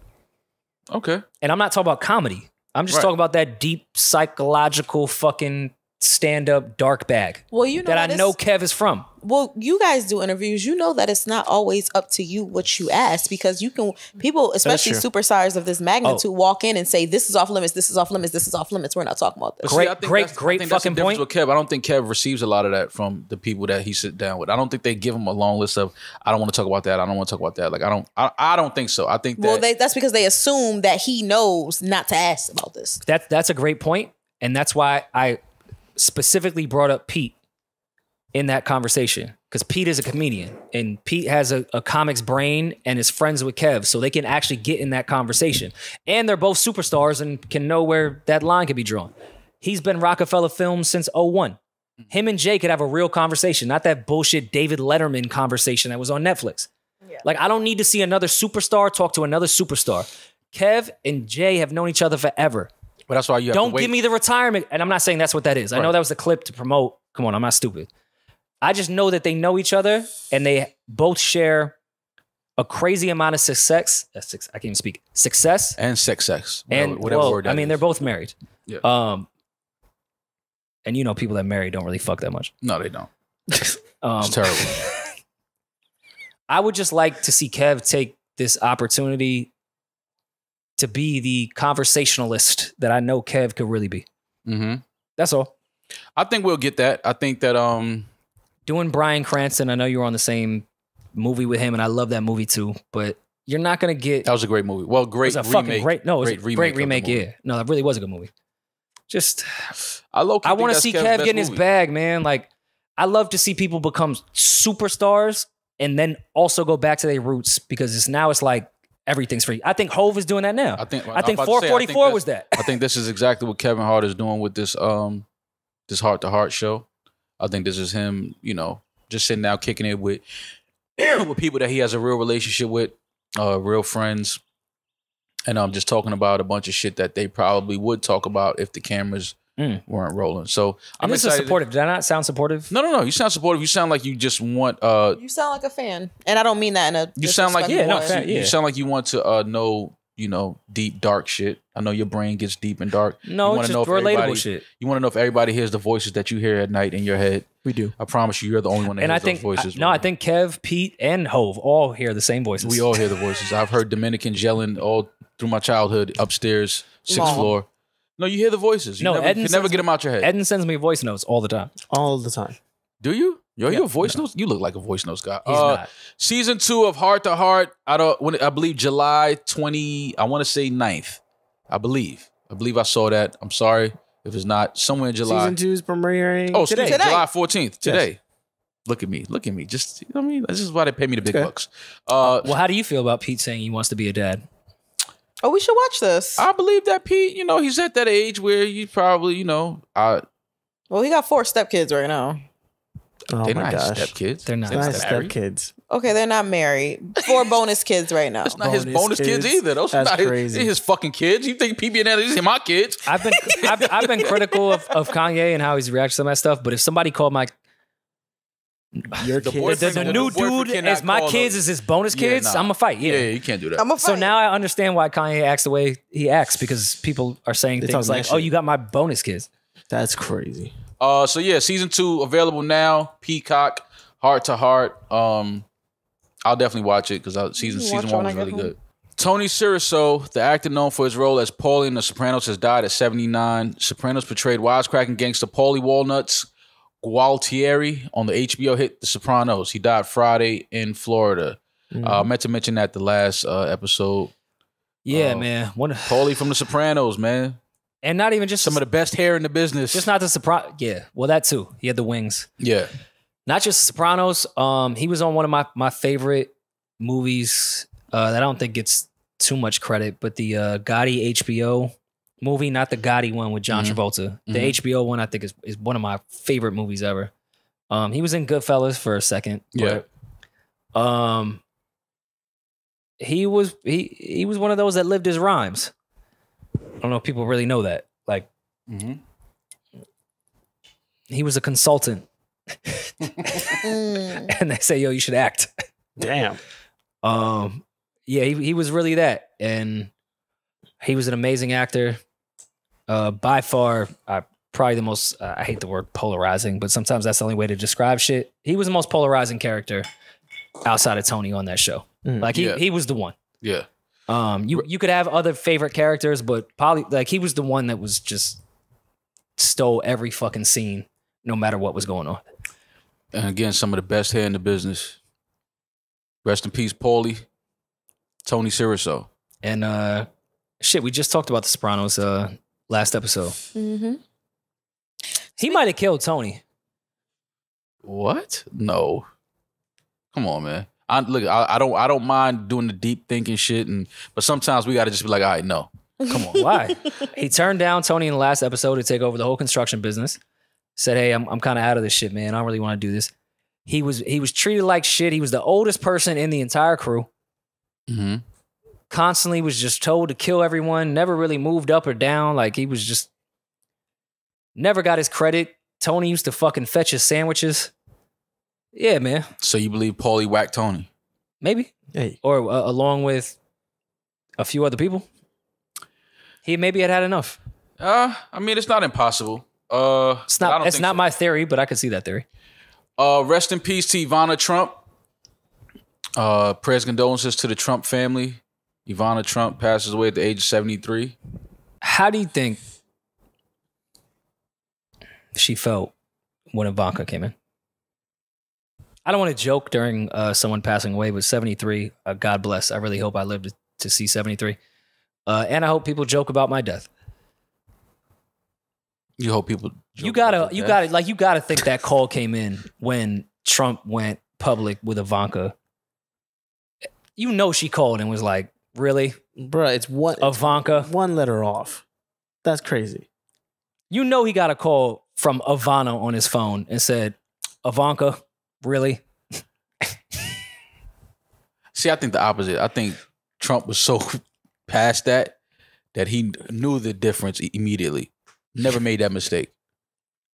Okay. And I'm not talking about comedy. I'm just talking about that deep psychological fucking stand-up dark bag. Well, you know that I know Kev is from. Well, you guys do interviews. You know that it's not always up to you what you ask, because you can, people, especially superstars of this magnitude, walk in and say, this is off limits, this is off limits, this is off limits. We're not talking about this. Great fucking point. With Kev, I don't think Kev receives a lot of that from the people that he sits down with. I don't think they give him a long list of, I don't want to talk about that, I don't want to talk about that. Like, I don't think so. I think that. Well, that's because they assume that he knows not to ask about this. That's a great point, and that's why I specifically brought up Pete in that conversation, because Pete is a comedian and Pete has a comic's brain and is friends with Kev, so they can actually get in that conversation. And they're both superstars and can know where that line can be drawn. He's been Rockefeller Films since 2001. Him and Jay could have a real conversation, not that bullshit David Letterman conversation that was on Netflix. Yeah. Like, I don't need to see another superstar talk to another superstar. Kev and Jay have known each other forever. But that's why you have don't to wait. give me the retirement. And I'm not saying that's what that is. I know that was the clip to promote. Come on, I'm not stupid. I just know that they know each other and they both share a crazy amount of success. I can't even speak. Success and sex. Whatever word that is. They're both married. Yeah. And you know, people that marry don't really fuck that much. No, they don't. It's terrible. I would just like to see Kev take this opportunity to be the conversationalist that I know Kev could really be. Mm-hmm. That's all. I think we'll get that. I think that doing Bryan Cranston, I know you were on the same movie with him, and I love that movie too. But you're not gonna get. That was a great movie. Well, great. It was a remake. fucking great. No, it was great a great remake. Yeah, no, that really was a good movie. Just, I want to see Kev get in his bag, man. Like, I love to see people become superstars and then also go back to their roots, because it's like everything's free. I think Hove is doing that now. I think 444 was that. I think this is exactly what Kevin Hart is doing with this this Heart to Heart show. I think this is him, just sitting down kicking it with people that he has a real relationship with, real friends, and just talking about a bunch of shit that they probably would talk about if the cameras weren't rolling. So I'm excited. Supportive. Did I not sound supportive? No. You sound supportive. You sound like you just want. You sound like a fan, and I don't mean that in a. You sound like you sound like you want to know deep dark shit. I know your brain gets deep and dark. No, it's just relatable shit. You want to know if everybody hears the voices that you hear at night in your head. We do. I promise you, you're the only one that hears those voices. I think Kev, Pete, and Hove all hear the same voices. We all hear the voices. I've heard Dominicans yelling all through my childhood upstairs, sixth floor. No, you hear the voices. You never get them out your head. Eden sends me voice notes all the time. All the time. Do you? You're a voice notes? You look like a voice notes guy. He's not. Season 2 of Heart to Heart. I believe July 20. I want to say 9th. I believe I saw that. I'm sorry if it's not somewhere in July. Season 2 is premiering today. July 14th. Today. Yes. Look at me. Just, this is why they pay me the big bucks. Well, how do you feel about Pete saying he wants to be a dad? Oh, we should watch this. I believe that Pete, he's at that age where you probably, Well, he got 4 stepkids right now. Oh, they're not stepkids. They're not stepkids. Okay, they're not married. 4 bonus kids right now. That's not his bonus kids either. Those are not crazy. His fucking kids. You think PB and L is my kids? I've been critical of Kanye and how he's reacted to some of that stuff. But if somebody called your kids, the new dude as my kids is his bonus kids, I'm a fight. Yeah, you can't do that. So now I understand why Kanye acts the way he acts, because people are saying things like, "Oh, you got my bonus kids." That's crazy. So yeah, season 2 available now. Peacock, Heart to Heart. I'll definitely watch it because season 1 was really good. Tony Siriso, the actor known for his role as Paulie in The Sopranos, has died at 79. Sopranos portrayed wisecracking gangster Paulie Walnuts Gualtieri on the HBO hit The Sopranos. He died Friday in Florida. I meant to mention that the last episode. Yeah, man. Paulie from The Sopranos, man. And not even just some of the best hair in the business. Just not the Sopranos. Yeah, well, that too. He had the wings. Yeah. Not just Sopranos. He was on one of my favorite movies that I don't think gets too much credit, but the Gotti HBO movie, not the Gotti one with John Travolta. The HBO one, I think, is one of my favorite movies ever. He was in Goodfellas for a second. But, he was one of those that lived his rhymes. I don't know if people really know that. Like, he was a consultant. And they say, yo, you should act. Damn. Yeah, he was really that. And he was an amazing actor. By far, probably the most, I hate the word polarizing, but sometimes that's the only way to describe shit. He was the most polarizing character outside of Tony on that show. Like, he was the one. Yeah. You could have other favorite characters, but probably, like, he was the one that was just stole every fucking scene, no matter what was going on. And again, some of the best hair in the business. Rest in peace, Paulie. Tony Siriso. And shit, we just talked about The Sopranos last episode. He might have killed Tony. What? No. Come on, man. I don't mind doing the deep thinking shit, but sometimes we got to just be like, all right, no. Come on. Why? He turned down Tony in the last episode to take over the whole construction business. Said, hey, I'm kind of out of this shit, man. I don't really want to do this. He was treated like shit. He was the oldest person in the entire crew. Constantly was just told to kill everyone. Never really moved up or down. Like, he was just never got his credit. Tony used to fucking fetch his sandwiches. Yeah, man. So you believe Paulie whacked Tony? Maybe. Hey. Or along with a few other people. He maybe had enough. I mean, it's not impossible. It's not my theory, but I could see that theory. Rest in peace to Ivana Trump. Prayers, condolences to the Trump family. Ivana Trump passes away at the age of 73. How do you think she felt when Ivanka came in? I don't want to joke during someone passing away, but 73, God bless. I really hope I live to see 73. And I hope people joke about my death. You hope people you gotta think that call came in when Trump went public with Ivanka. You know she called and was like, really? Bruh, it's Ivanka? One letter off. That's crazy. You know he got a call from Ivana on his phone and said, Ivanka, really? See, I think the opposite. I think Trump was so past that he knew the difference immediately. Never made that mistake.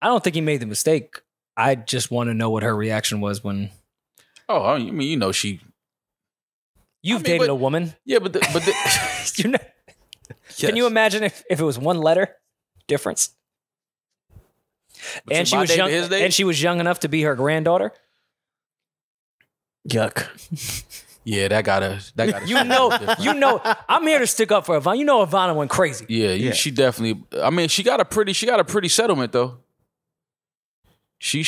I don't think he made the mistake. I just want to know what her reaction was when. Oh, I mean, you know, You've dated a woman. Yeah, but you know, yes. Can you imagine if it was one letter difference? And she was young. And she was young enough to be her granddaughter. Yuck. Yeah, that gotta. You know. I'm here to stick up for Ivana. You know, Ivana went crazy. Yeah, she definitely. I mean, she got a pretty settlement though. She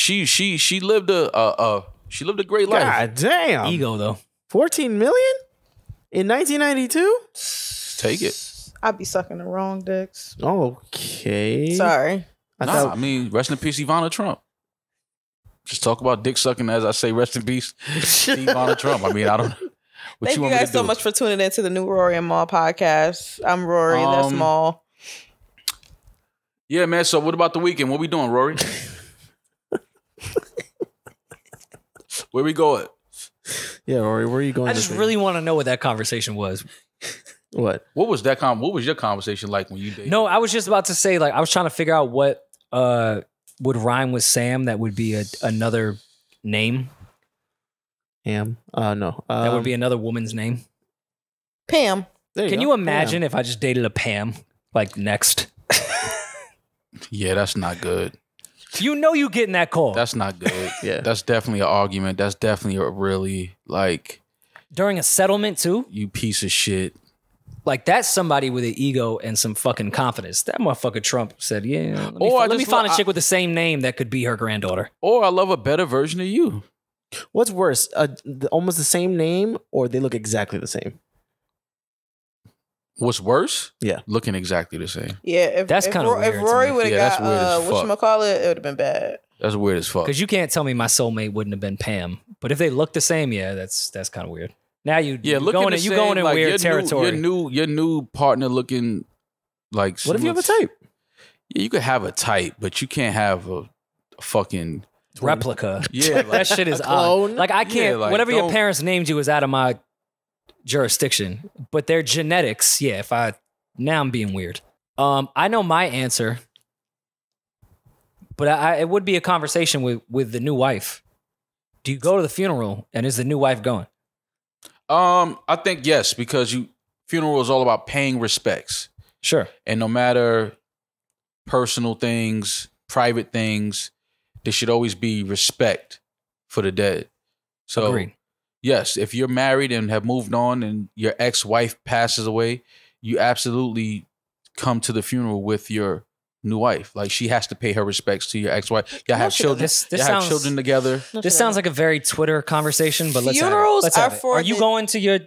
lived a great life. God damn. Ego though. 14 million in 1992. Take it. I'd be sucking the wrong dicks. Okay. Sorry. I mean, rest in peace, Ivana Trump. Just talk about dick sucking as I say, rest in peace, Ivana Trump. I mean, I don't. Thank you guys so much for tuning into the new Rory and Mal podcast. I'm Rory. That's Mal. Yeah, man. So, what about the weekend? What we doing, Rory? Where we going? Yeah, Rory, where are you going? I just really want to know what that conversation was. What? What was that? What was your conversation like when you dated? No, I was just about to say, like, I was trying to figure out what would rhyme with Sam. That would be another name. Ham? No. That would be another woman's name. Pam. Can you imagine if I just dated a Pam? Like, next. Yeah, that's not good. You know you getting that call. That's not good. Yeah. That's definitely an argument. That's definitely a really, like... During a settlement, too? You piece of shit. Like, that's somebody with an ego and some fucking confidence. That motherfucker Trump said, yeah, let me find a chick with the same name that could be her granddaughter. Or I love a better version of you. What's worse, almost the same name, or they look exactly the same? What's worse? Yeah. Looking exactly the same. Yeah, That's kinda weird If to Rory me. would have Yeah, that's got weird as fuck. whatchamacallit, it would have been bad. That's weird as fuck. Because you can't tell me my soulmate wouldn't have been Pam. But if they look the same, yeah, that's kind of weird. Now you going in like, weird territory. Your new partner looking like. What if you have a type? Yeah, you could have a type, but you can't have a fucking replica. Yeah, like, that shit is a clone? odd. Like I can't. Yeah, like, whatever your don't- parents named you is out of my jurisdiction. But their genetics, yeah. Now I'm being weird. I know my answer, but it would be a conversation with the new wife. Do you go to the funeral, and is the new wife going? I think yes, because funeral is all about paying respects. Sure. And no matter personal things, private things, there should always be respect for the dead. So Agreed. yes, if you're married and have moved on and your ex-wife passes away, you absolutely come to the funeral with your new wife. Like she has to pay her respects to your ex-wife. Y'all have children. This Y'all have sounds- children together. This sounds like a very Twitter conversation, but let's have it. Funerals Let's have are it. for Are you the- going to your?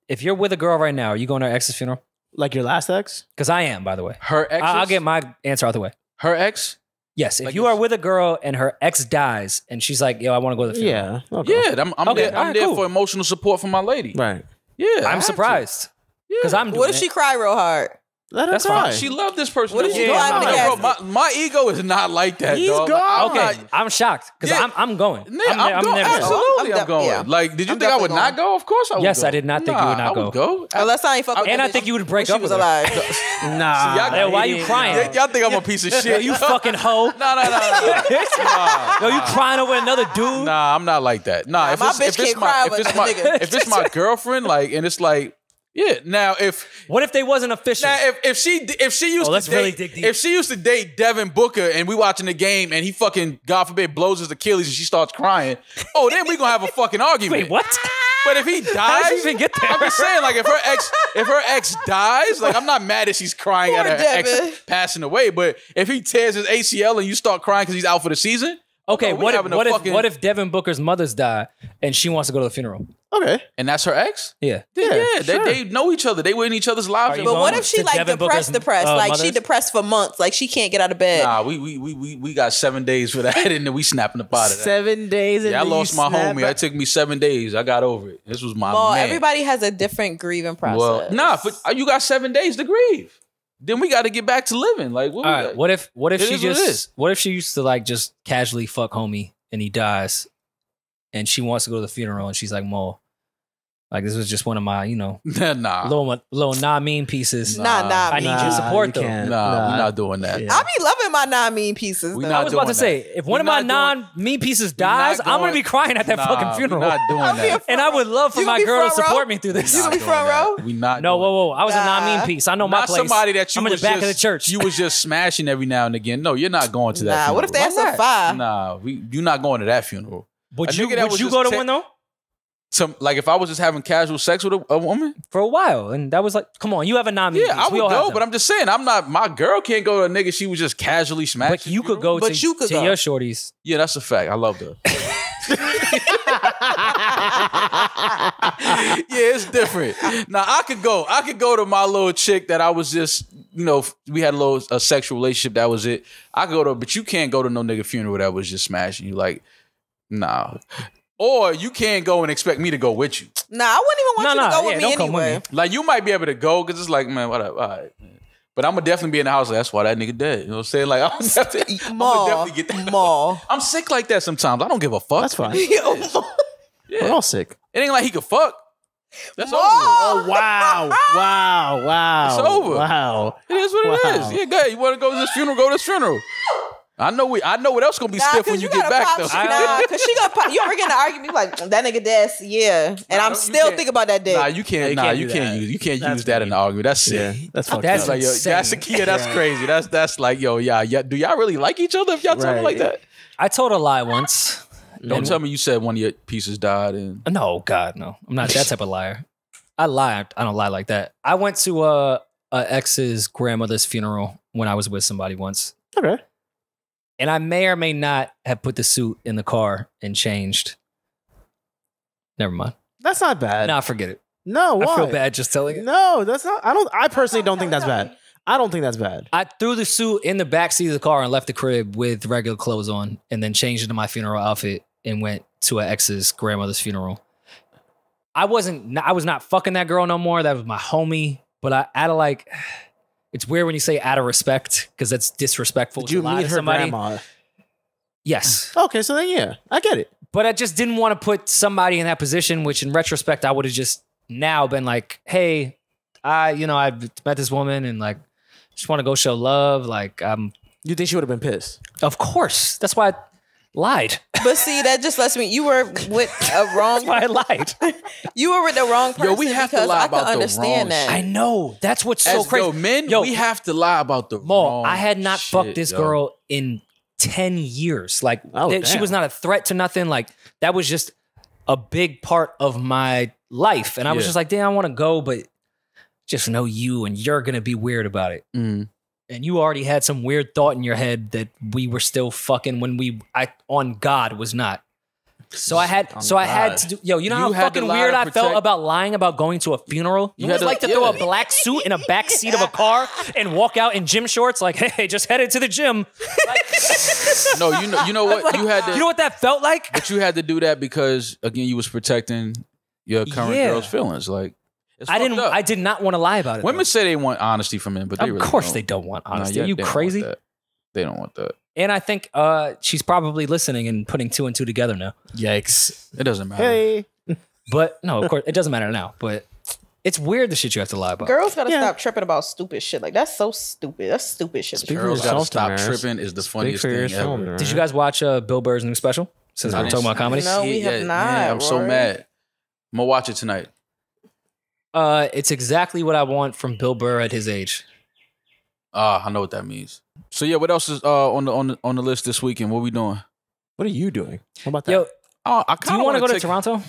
If you're with a girl right now, are you going to her ex's funeral? Like your last ex? Because I am, by the way. Her ex. I'll get my answer out the way. her ex. Yes, if Like you are with a girl and her ex dies, and she's like, "Yo, I want to go to the funeral." Yeah. Okay. Yeah, I'm Okay, there. all I'm right, there cool. for emotional support for my lady. Right. Yeah, I I'm have to. surprised because I'm doing What if it. she cry real hard? Let her That's cry. fine. She loved this person. What if she Yeah, go out in the no, bro, casket? my ego is not like that. He's dog. gone. Okay, I'm shocked because Yeah. I'm going. Yeah, I'm going. there. Absolutely, I'm I'm going. yeah. Like, did you I'm think I would definitely not go? Of course I would. Yes, go. I did not think you would not I would go. go. Unless I ain't fuck with And that I think bitch you would break when up she was with her. alive. Nah. y'all- Hey, why you crying? Y'all think I'm a piece of Yo, shit? you fucking hoe. No. Yo, you crying over another dude? Nah, I'm not like that. Nah, if my it's, bitch if it's can't my cry if over it's the my nigga. if it's my girlfriend, like, and it's like, yeah. Now if What if they wasn't official? now if she used Oh, let's to date, really dig deep. if she used to date Devin Booker and we watching the game and he fucking, God forbid, blows his Achilles and she starts crying, oh, then we gonna have a fucking argument. Wait, what? But if he dies, How did you even get there? I'm just saying, like, if her ex dies, like, I'm not mad that she's crying at her Devin. ex passing away. But if he tears his ACL and you start crying because he's out for the season, Okay, we what having a fucking- if Devin Booker's mother's die and she wants to go to the funeral? Okay. and that's her ex? Yeah. Yeah, sure. they know each other. They were in each other's lives. Are you But what going if she to like Devin depressed, Booker's, like she mother's? depressed for months, like she can't get out of bed. Nah, we got 7 days for that, and then we snapping up out of that. 7 days. Yeah, I and lost you my snap homie. back. It took me 7 days. I got over it. This was my Well, man. everybody has a different grieving process. Well, nah, but you got 7 days to grieve. Then we got to get back to living. Like, what All we right. got? What if It is what it is. what if she used to like just casually fuck homie and he dies, and she wants to go to the funeral and she's like, Mo, like this was just one of my, nah, little not mean pieces. Nah, I need your support though. can't. nah, we're not doing that. Yeah. I be loving my non-mean pieces. We though. not I was about doing to say, that. if one of We're my not doing- non-mean pieces dies, I'm gonna be crying at that Nah, fucking funeral. We're not doing that. And I would love for You my gonna be girl to front row? support me through this. You gonna be Not front doing row? that. We not. No, doing whoa. I was a Nah. non-mean piece. I know my Not place. somebody that you I'm in the was back just, of the church. You was just smashing every now and again. No, you're not going to that. Nah, what if they funeral. ask a fire? Nah, you're not going to that funeral. Would A you nigga that was go just to one though? Like if I was just having casual sex with a woman, For a while, and that was like, come on, you have a non-mean yeah, piece. I We would all have go. them. But I'm just saying, I'm not. My girl can't go to a nigga she was just casually smashing. But you could go But to, you could to go. your shorties. Yeah, that's a fact. I loved her. Yeah, it's different. Now I could go to my little chick that I was just, we had a little sexual relationship. That was it. I could go to, but you can't go to no nigga funeral that was just smashing you. Like, nah. Or you can't go and expect me to go with you. Nah, I wouldn't even want you to go with me don't come with anyway. me. Like you might be able to go because it's like, man, whatever. All right. But I'm gonna definitely be in the house. Like, that's why that nigga dead. You know what I'm saying? Like I'm definitely get that. Mall. I'm sick like that sometimes. I don't give a fuck. That's fine. Yeah. We're all sick. It ain't like he could fuck. That's over. Oh, wow. Wow. It's over. Wow. It is what it Wow. is. Yeah, go ahead. You want to go to this funeral? Go to this funeral. I know what else gonna be stiff when you get back though. Nah, cause she gonna pop. You ever get in an argument like that nigga dead? Yeah, and I'm you still can't- thinking about that day. Nah, you can't. Nah, you can't use that in the argument. That's sick. Yeah, that's fucked That's up. Like, yo, insane. that's that's crazy. That's like, yo, yeah. Do y'all really like each other if y'all talking Right. like that? I told a lie once. Don't tell me you said one of your pieces died and No, God, no. I'm not that type of liar. I lie. I don't lie like that. I went to a ex's grandmother's funeral when I was with somebody once. Okay. And I may or may not have put the suit in the car and changed. Never mind. That's not bad. Nah, forget it. No, why? I feel bad just telling it. No, that's not. I personally don't think that's bad. I don't think that's bad. I threw the suit in the backseat of the car and left the crib with regular clothes on, and then changed into my funeral outfit and went to an ex's grandmother's funeral. I was not fucking that girl no more. That was my homie. But out of like, it's weird when you say out of respect because that's disrespectful. Did you to lie meet to her somebody. grandma? Yes. Okay, so then yeah, I get it. But I just didn't want to put somebody in that position, which in retrospect, I would have just now been like, hey, I met this woman and like, just want to go show love. Like, You think she would have been pissed? of course. That's why I lied. But see, that just lets me. You were with a wrong. That's why I lied. You were with the wrong person. we have to because lie I about can the understand wrong that. I know. That's what's so As crazy. men, Yo, we have to lie about the Mo, wrong I had not shit, fucked this yo. girl in 10 years. Like, Oh, she damn. was not a threat to nothing. Like, that was just a big part of my life. And I was Yeah. just like, damn, I want to go, but just know you and you're going to be weird about it. Mm. And you already had some weird thought in your head that we were still fucking when I on God was not. So I had to do, yo, you know You how had to fucking lie weird to I felt protect- about lying about going to a funeral? You You had just to- like to throw a yeah. black suit in a back seat of a car and walk out in gym shorts like, hey, just headed to the gym. No, you know what? You had to. You know what that felt like? But you had to do that because again, you was protecting your current Yeah. girl's feelings. Like, it's I fucked up. I did not want to lie about it. Women though. say they want honesty from men, but they Of really course don't. they don't want Nah, honesty. yeah, Are you they don't want crazy? that. They don't want that. And I think she's probably listening and putting two and two together now. Yikes. It doesn't matter. Hey. But no, of course, it doesn't matter now. But it's weird the shit you have to lie about. Girls gotta Yeah. stop tripping about stupid shit. Like that's so stupid. That's stupid shit. to Speak try. for Girls gotta yourself, stop Damaris. tripping is the Speak funniest for thing yourself, ever. Damaris. Did you guys watch Bill Burr's new special? Since I we're didn't talking about see- comedy? No, we have not, I'm so Rory. mad. I'm gonna watch it tonight. It's exactly what I want from Bill Burr at his age. I know what that means. So yeah, what else is on the list this weekend? What we doing? What are you doing? How about that? Yo, I do you kind of want to go to take Toronto?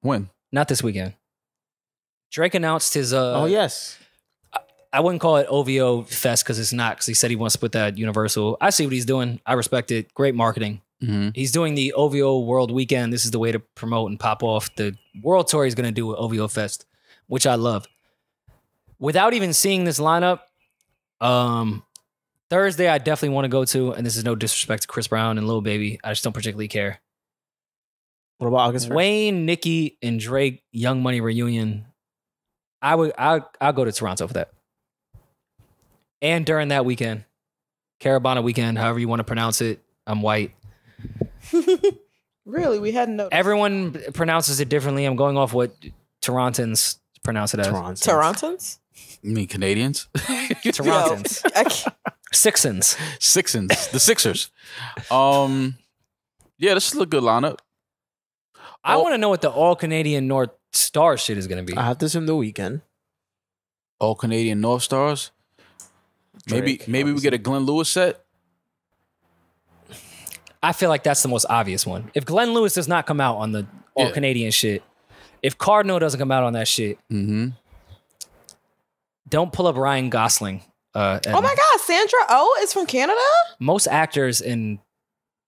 When? Not this weekend. Drake announced his. Oh yes. I wouldn't call it OVO Fest because it's not. Because he said he wants to put that Universal. I see what he's doing. I respect it. Great marketing. Mm-hmm. He's doing the OVO World Weekend. This is the way to promote and pop off the world tour he's going to do with OVO Fest, which I love. Without even seeing this lineup, Thursday I definitely want to go to, and this is no disrespect to Chris Brown and Lil Baby. I just don't particularly care. What about August 1st? Wayne, Nicki, and Drake Young Money reunion. I'll go to Toronto for that. And during that weekend, Carabana weekend, however you want to pronounce it, I'm white. Really, we hadn't noticed. Everyone pronounces it differently. I'm going off what Torontons pronounce it as. Torontons? You mean Canadians? Torontons. Sixons. The Sixers. Yeah, this is a good lineup. I want to know what the all Canadian North Star shit is going to be. I have this in the weekend. All Canadian North Stars. Drake, maybe we get a Glenn Lewis set. I feel like that's the most obvious one. If Glenn Lewis does not come out on the all Yeah. Canadian shit, if Cardinal doesn't come out on that shit, don't pull up Ryan Gosling. Oh my God, Sandra Oh is from Canada? Most actors in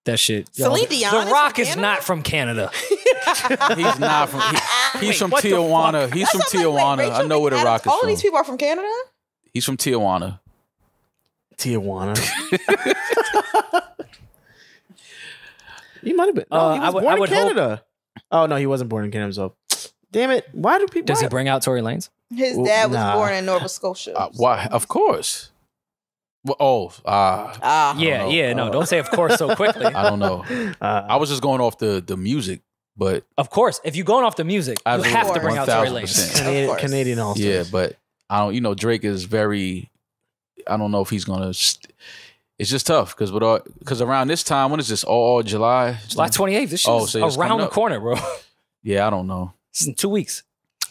that shit. Celine Dion The is Rock from is Canada? not from Canada. He's not from. He's from what the Tijuana. fuck? He's from Tijuana. Rachel I know where the McAdams, Rock is all from. of these people are from Canada? He's from Tijuana. Tijuana. He might have been. No, he was I born in would hope- Canada. Oh no, he wasn't born in Canada himself. Damn it! Why do people? Does he why- bring out Tory Lanez? His Well, dad was nah. born in Nova Scotia. Why? Of course. Well, Yeah, no, don't say of course so quickly. I don't know. I was just going off the music, but Of course, if you're going off the music, you Absolutely. have to bring out Tory 1000%. Lanez. Canadian, Canadian all yeah, but I don't. You know, Drake is very. I don't know if he's gonna. It's just tough because around this time, when is this? All July. July 28th. This shit Oh, is so it's around coming the up. corner, bro. Yeah, I don't know. This is in 2 weeks.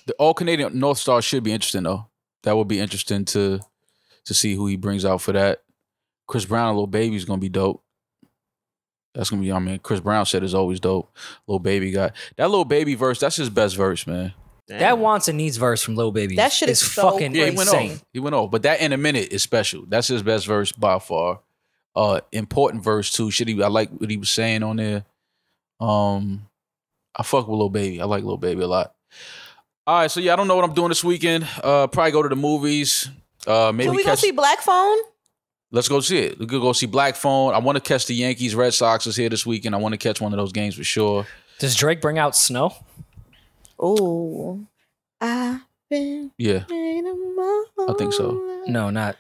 The All Canadian North Star should be interesting though. That would be interesting to see who he brings out for that. Chris Brown and Lil Baby is gonna be dope. That's gonna be. I mean, Chris Brown said is always dope. Lil Baby got that Lil Baby verse. That's his best verse, man. That wants and needs verse from Lil Baby. That shit is so fucking Yeah, he went insane. off. He went off. But that In a Minute is special. That's his best verse by far. Important verse too. I like what he was saying on there. I fuck with Lil Baby. I like Lil Baby a lot. All right, so yeah, I don't know what I'm doing this weekend. Probably go to the movies. Maybe Can we go see Black Phone? Let's go see it. We could go see Black Phone. I want to catch the Yankees. Red Sox is here this weekend. I want to catch one of those games for sure. Does Drake bring out Snow? Oh, I've been. Yeah, I think so. No, not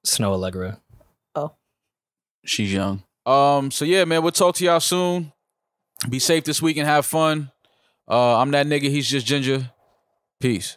Snow Allegra. Oh, she's young. So yeah, man, we'll talk to y'all soon. Be safe this week and have fun. I'm that nigga. He's just Ginger. Peace.